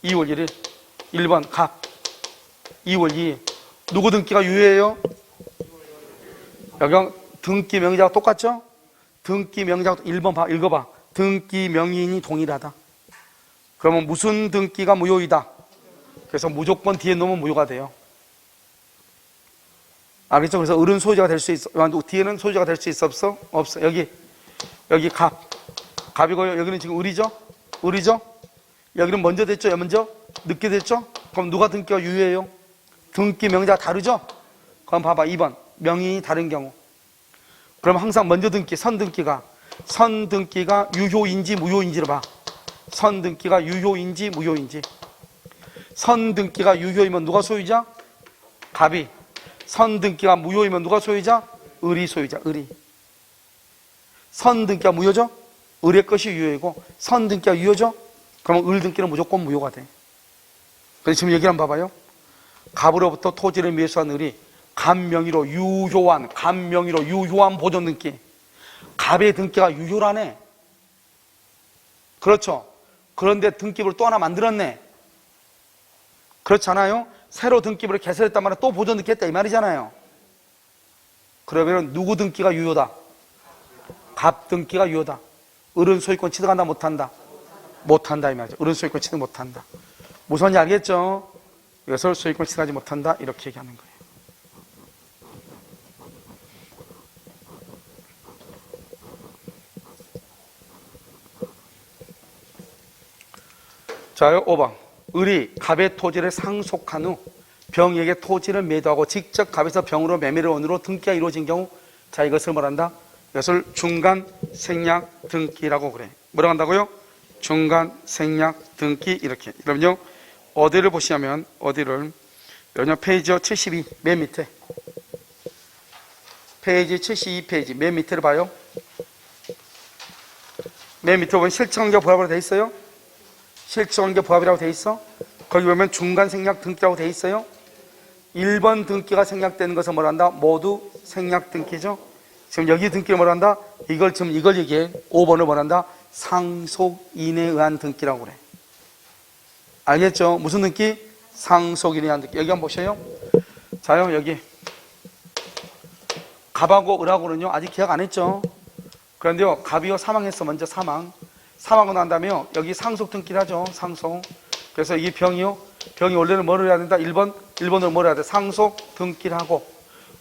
2월 1일 1번 갑 2월 2일 누구 등기가 유효해요? 여기 등기 명의자가 똑같죠? 등기 명의자가 1번 읽어봐. 등기 명의인이 동일하다. 그러면 무슨 등기가 무효이다? 그래서 무조건 뒤에 놓으면 무효가 돼요. 알겠죠? 그래서 을은 소유자가 될 수 있어. 뒤에는 소유자가 될 수 있어? 없어? 없어. 여기 갑이고요. 여기는 지금 을이죠? 여기는 먼저 됐죠? 먼저? 늦게 됐죠? 그럼 누가 등기가 유효해요? 등기 명의자가 다르죠? 그럼 봐봐. 2번 명의인이 다른 경우. 그럼 항상 먼저 등기, 선등기가 유효인지 무효인지를 봐. 선등기가 유효인지 무효인지. 선등기가 유효이면 누가 소유자? 갑이. 선등기가 무효이면 누가 소유자? 을이 소유자. 을이. 선등기가 무효죠? 을의 것이 유효이고 선등기가 유효죠? 그러면 을등기는 무조건 무효가 돼. 그래서 지금 얘기를 한번 봐봐요. 갑으로부터 토지를 매수한 을이 갑 명의로 유효한 보존등기. 갑의 등기가 유효라네. 그렇죠? 그런데 등기부를 또 하나 만들었네. 그렇잖아요. 새로 등기부를 개설했단 말은 또 보존 등기했다 이 말이잖아요. 그러면 누구 등기가 유효다? 갑 등기가 유효다. 을은 소유권 취득한다 못한다? 못한다 이 말이죠. 을은 소유권 취득 못한다. 무슨 말인지 알겠죠? 이것을 소유권 취득하지 못한다 이렇게 얘기하는 거예요. 자요, 5번. 을이 갑의 토지를 상속한 후 병에게 토지를 매도하고 직접 갑에서 병으로 매매를 원으로 등기가 이루어진 경우, 자, 이것을 뭐란다? 이것을 중간 생략 등기라고 그래. 뭐라고 한다고요? 중간 생략 등기 이렇게. 그럼요, 어디를 보시냐면, 어디를, 여기 페이지 72, 맨 밑에. 페이지 72페이지, 맨 밑에를 봐요. 맨 밑에 보면 실천관계 부합으로 돼 있어요. 실천관계 부합이라고 돼 있어. 거기 보면 중간 생략 등기라고 돼 있어요. 1번 등기가 생략되는 것은 뭐란다? 모두 생략 등기죠. 지금 여기 등기를 뭐란다? 이걸 얘기해. 5번을 뭐란다? 상속인에 의한 등기라고 그래. 알겠죠? 무슨 등기? 상속인에 의한 등기. 여기 한번 보셔요. 자요, 여기. 갑하고 을하고는요, 아직 계약 안 했죠. 그런데요, 갑이요, 사망했어. 먼저 사망하고 난 다음에요, 여기 상속 등기를 하죠. 상속. 그래서 이 병이 원래는 뭐를 해야 된다? 1번으로 뭘 해야 돼? 상속 등기를 하고,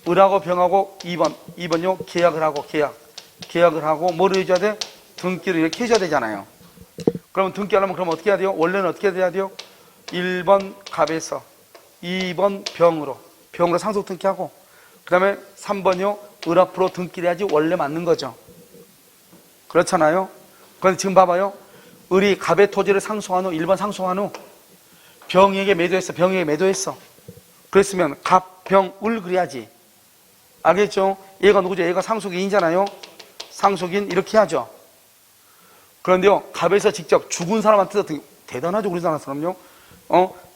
을하고 병하고 2번요, 계약을 하고, 뭐를 해줘야 돼? 등기를 이렇게 해줘야 되잖아요. 그러면 등기하려면 그럼 어떻게 해야 돼요? 원래는 어떻게 해야 돼요? 1번 갑에서 2번 병으로 상속 등기하고, 그 다음에 3번요, 을 앞으로 등기를 해야지 원래 맞는 거죠. 그렇잖아요. 그런데 지금 봐봐요. 을이 갑의 토지를 상속한 후, 1번 상속한 후 병에게 매도했어. 그랬으면 갑, 병, 을 그래야지. 알겠죠? 얘가 누구죠? 얘가 상속인이잖아요. 상속인 이렇게 하죠. 그런데요, 갑에서 직접 죽은 사람한테 대단하죠, 우리나라 사람요.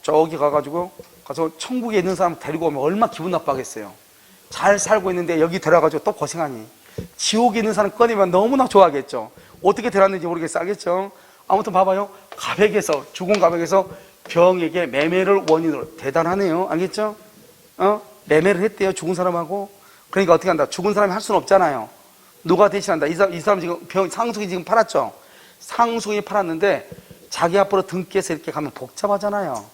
저기 가서 천국에 있는 사람 데리고 오면 얼마나 기분 나빠하겠어요. 잘 살고 있는데 여기 데려가지고 또 고생하니. 지옥에 있는 사람 꺼내면 너무나 좋아하겠죠. 어떻게 데려왔는지 모르겠어. 알겠죠? 아무튼 봐봐요. 죽은 갑에게서 병에게 매매를 원인으로. 대단하네요. 알겠죠? 매매를 했대요. 죽은 사람하고. 그러니까 어떻게 한다? 죽은 사람이 할 수는 없잖아요. 누가 대신한다? 이 사람 지금 상속이 지금 팔았죠? 상속이 팔았는데 자기 앞으로 등기해서 이렇게 가면 복잡하잖아요.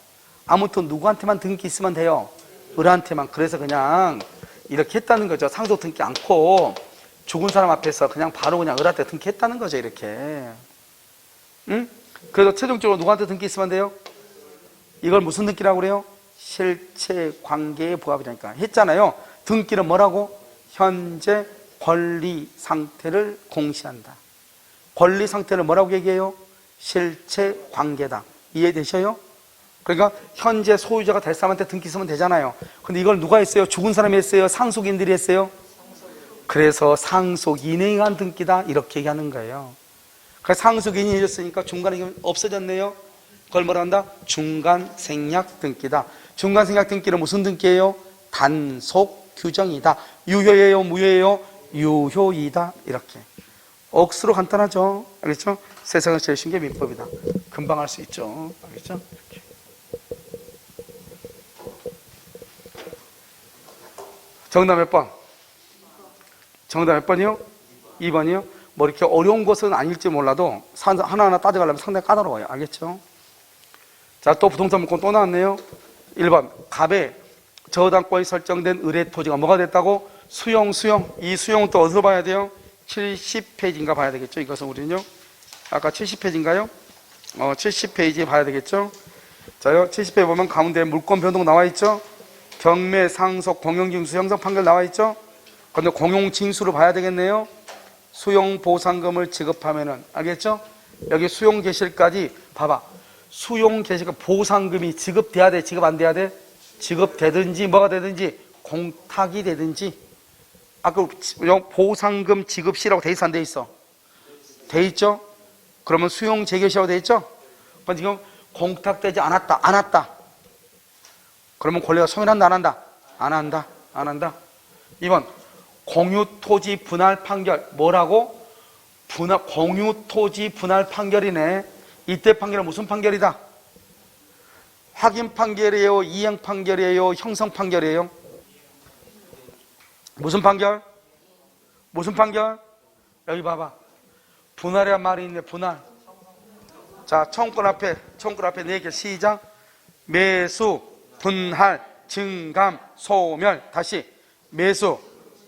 아무튼 누구한테만 등기 있으면 돼요? 을한테만. 그래서 그냥 이렇게 했다는 거죠. 상속 등기 않고 죽은 사람 앞에서 바로 을한테 등기했다는 거죠. 이렇게. 응? 그래서 최종적으로 누구한테 등기 있으면 돼요? 이걸 무슨 등기라고 그래요? 실체 관계의 부합이라니까. 했잖아요. 등기는 뭐라고? 현재 권리 상태를 공시한다. 권리 상태를 뭐라고 얘기해요? 실체 관계다. 이해되셔요? 그러니까 현재 소유자가 될 사람한테 등기 쓰면 되잖아요. 근데 이걸 누가 했어요? 죽은 사람이 했어요? 상속인들이 했어요? 그래서 상속인에 의한 등기다 이렇게 얘기하는 거예요. 그래서 상속인이 해줬으니까 중간에 없어졌네요. 그걸 뭐라 한다? 중간 생략 등기다. 중간 생략 등기는 무슨 등기예요? 단속 규정이다. 유효예요? 무효예요? 유효이다. 이렇게. 억수로 간단하죠. 알겠죠? 세상을 제일 쉬운 게 민법이다. 금방 할 수 있죠. 알겠죠? 이렇게. 정답 몇 번? 정답 몇 번이요? 2번이요? 뭐 이렇게 어려운 것은 아닐지 몰라도 하나하나 따져가려면 상당히 까다로워요. 알겠죠? 자, 또 부동산 문건 또 나왔네요. 1번. 갑의 저당권이 설정된 을의 토지가 뭐가 됐다고? 수용. 이 수용은 또 어디서 봐야 돼요? 70페이지인가 봐야 되겠죠? 이것은 우리는요. 아까 70페이지인가요? 70페이지 봐야 되겠죠? 자요, 70페이지 보면 가운데 물권 변동 나와 있죠? 경매, 상속, 공용징수, 형성 판결 나와 있죠? 그런데 공용징수로 봐야 되겠네요. 수용 보상금을 지급하면은, 알겠죠? 여기 수용 개시일까지 봐봐. 수용 개시가 보상금이 지급돼야 돼? 지급 안 돼야 돼? 지급되든지 뭐가 되든지 공탁이 되든지. 아까 보상금 지급시라고 돼 있어 안 돼 있어? 돼 있죠? 그러면 수용 재개시라고 돼 있죠? 그럼 지금 공탁되지 않았다. 안 왔다. 그러면 권리가 소멸한다 안 한다? 안 한다. 2번. 공유토지 분할 판결. 뭐라고? 공유토지 분할 판결이네. 이때 판결은 무슨 판결이다? 확인 판결이에요? 이행 판결이에요? 형성 판결이에요? 무슨 판결? 무슨 판결? 여기 봐봐. 분할이란 말이 있네. 분할. 자, 청구권 앞에 4개 시작. 매수, 분할, 증감, 소멸. 다시 매수,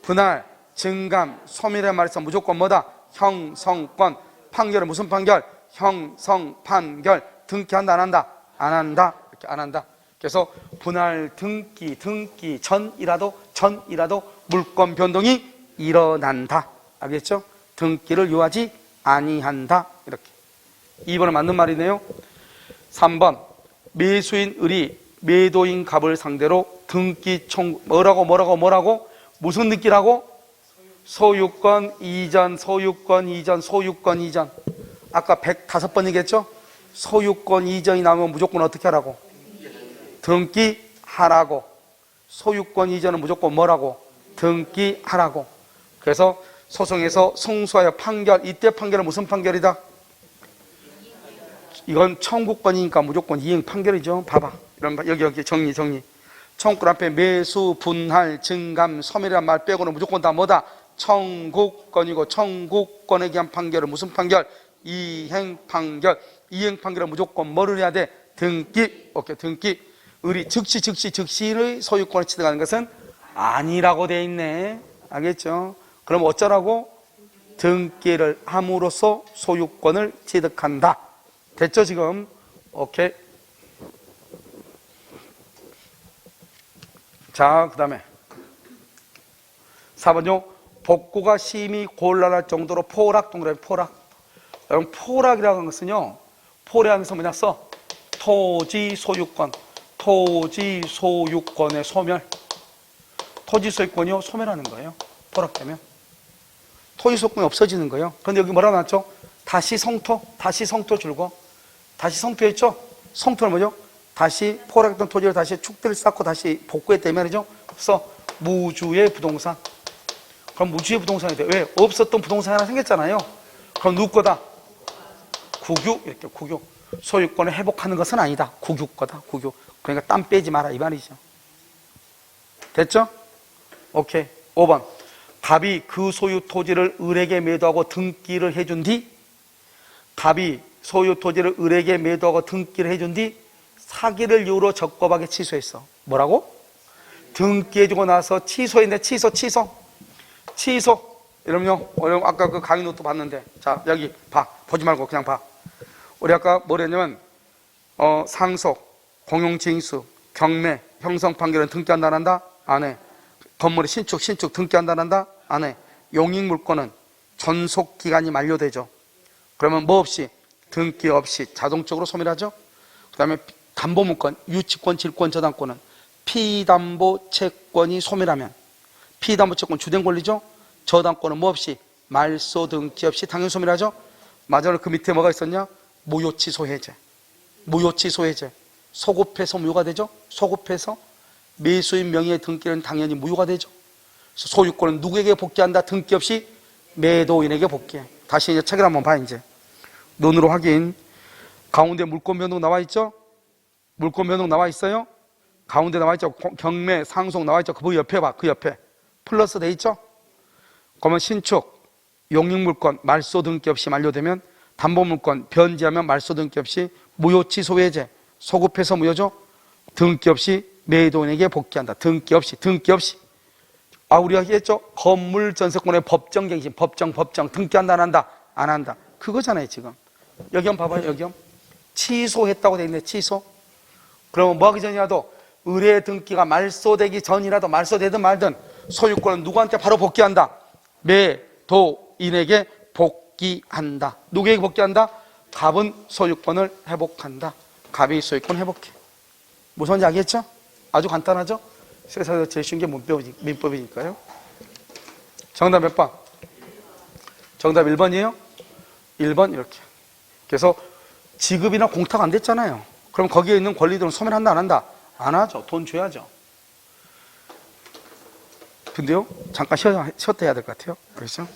분할, 증감, 소멸이란 말에서 무조건 뭐다? 형성권. 판결은 무슨 판결? 형성 판결. 등기한다 안 한다? 안 한다. 이렇게 안 한다. 그래서 분할 등기 전이라도 물권 변동이 일어난다. 알겠죠? 등기를 요하지 아니한다. 이렇게. 2번은 맞는 말이네요. 3번 매수인 을이 매도인 갑을 상대로 등기 청구 뭐라고 무슨 등기라고? 소유권 이전 아까 105번 얘기했죠? 소유권 이전이 나오면 무조건 어떻게 하라고? 등기하라고. 소유권 이전은 무조건 뭐라고? 등기하라고. 그래서 소송에서 승소하여 판결, 이때 판결은 무슨 판결이다? 이건 청구권이니까 무조건 이행 판결이죠. 봐봐. 여기 정리. 청구권 앞에 매수, 분할, 증감, 소멸이란 말 빼고는 무조건 다 뭐다? 청구권이고, 청구권에 대한 판결은 무슨 판결? 이행 판결. 이행 판결은 무조건 뭐를 해야 돼? 등기. 오케이, 등기. 을이 즉시의 소유권을 취득하는 것은 아니라고 돼 있네. 알겠죠? 그럼 어쩌라고? 등기를 함으로써 소유권을 취득한다. 됐죠, 지금? 오케이. 자, 그 다음에 4번요. 복구가 심히 곤란할 정도로 포락, 동그라미 포락. 여러분, 포락이라는 것은요, 포락에서 뭐냐 써? 토지 소유권의 소멸. 토지 소유권이요, 소멸하는 거예요. 포락되면. 토지 소유권이 없어지는 거예요. 그런데 여기 뭐라고 나왔죠? 다시 성토 줄고. 다시 성토했죠? 성토는 뭐죠? 다시 포락했던 토지를 다시 축대를 쌓고 다시 복구했다 이 말이죠? 그래서 무주의 부동산. 그럼 무주의 부동산이 돼. 왜? 없었던 부동산이 하나 생겼잖아요. 그럼 누구 거다? 국유. 이렇게 국유. 소유권을 회복하는 것은 아니다. 국유 거다. 국유. 그러니까 땀 빼지 마라 이 말이죠. 됐죠? 오케이. 5번. 갑이 그 소유 토지를 을에게 매도하고 등기를 해준 뒤 갑이 소유 토지를 을에게 매도하고 등기를 해준 뒤 사기를 이유로 적법하게 취소했어. 뭐라고? 등기해주고 나서 취소했는데 취소. 여러분요, 아까 그 강의 노트 봤는데, 자, 여기 봐. 보지 말고 그냥 봐. 우리 아까 뭐랬냐면, 상속, 공용징수, 경매, 형성 판결은 등기한다 안 한다? 안 해. 건물의 신축 등기한다 안 한다? 안 해. 용익물권은 전속 기간이 만료되죠. 그러면 뭐 없이? 등기 없이 자동적으로 소멸하죠. 그 다음에 담보물권, 유치권, 질권, 저당권은 피담보 채권이 소멸하면 피담보 채권 주된 권리죠. 저당권은 뭐 없이? 말소 등기 없이 당연히 소멸하죠. 마지막으로 그 밑에 뭐가 있었냐? 무효취소 해제. 소급해서 무효가 되죠. 소급해서 매수인 명의의 등기는 당연히 무효가 되죠. 소유권은 누구에게 복귀한다? 등기 없이 매도인에게 복귀해. 다시 이제 책을 한번 봐. 이제 눈으로 확인. 가운데 물권 변동 나와 있죠? 물권 변동 나와 있어요? 가운데 나와 있죠? 경매, 상속 나와 있죠? 그 옆에 봐. 그 옆에 플러스 돼 있죠? 그러면 신축, 용익물권 말소 등기 없이 만료되면 담보물권 변제하면 말소 등기 없이 무효 취소 해제. 소급해서 무효죠? 등기 없이 매도인에게 복귀한다. 등기 없이. 우리가 했죠? 건물 전세권의 법정갱신, 법정 등기한다 안 한다? 안 한다. 그거잖아요 지금. 여기 한번 봐봐요. 여기 취소했다고 돼 있네. 취소. 그러면 뭐 하기 전이라도 의뢰 등기가 말소되기 전이라도 말소되든 말든 소유권은 누구한테 바로 복귀한다? 매도인에게 복귀한다. 누구에게 복귀한다? 갑은 소유권을 회복한다. 갑이 소유권 회복해. 무슨 말인지 알겠죠? 아주 간단하죠? 세상에서 제일 쉬운 게 민법이니까요. 정답 몇 번? 정답 1번이에요? 1번 이렇게. 그래서 지급이나 공탁 안 됐잖아요. 그럼 거기에 있는 권리들은 소멸한다 안 한다? 안 하죠. 돈 줘야죠. 근데요, 잠깐 쉬었다 해야 될 것 같아요. 그렇죠?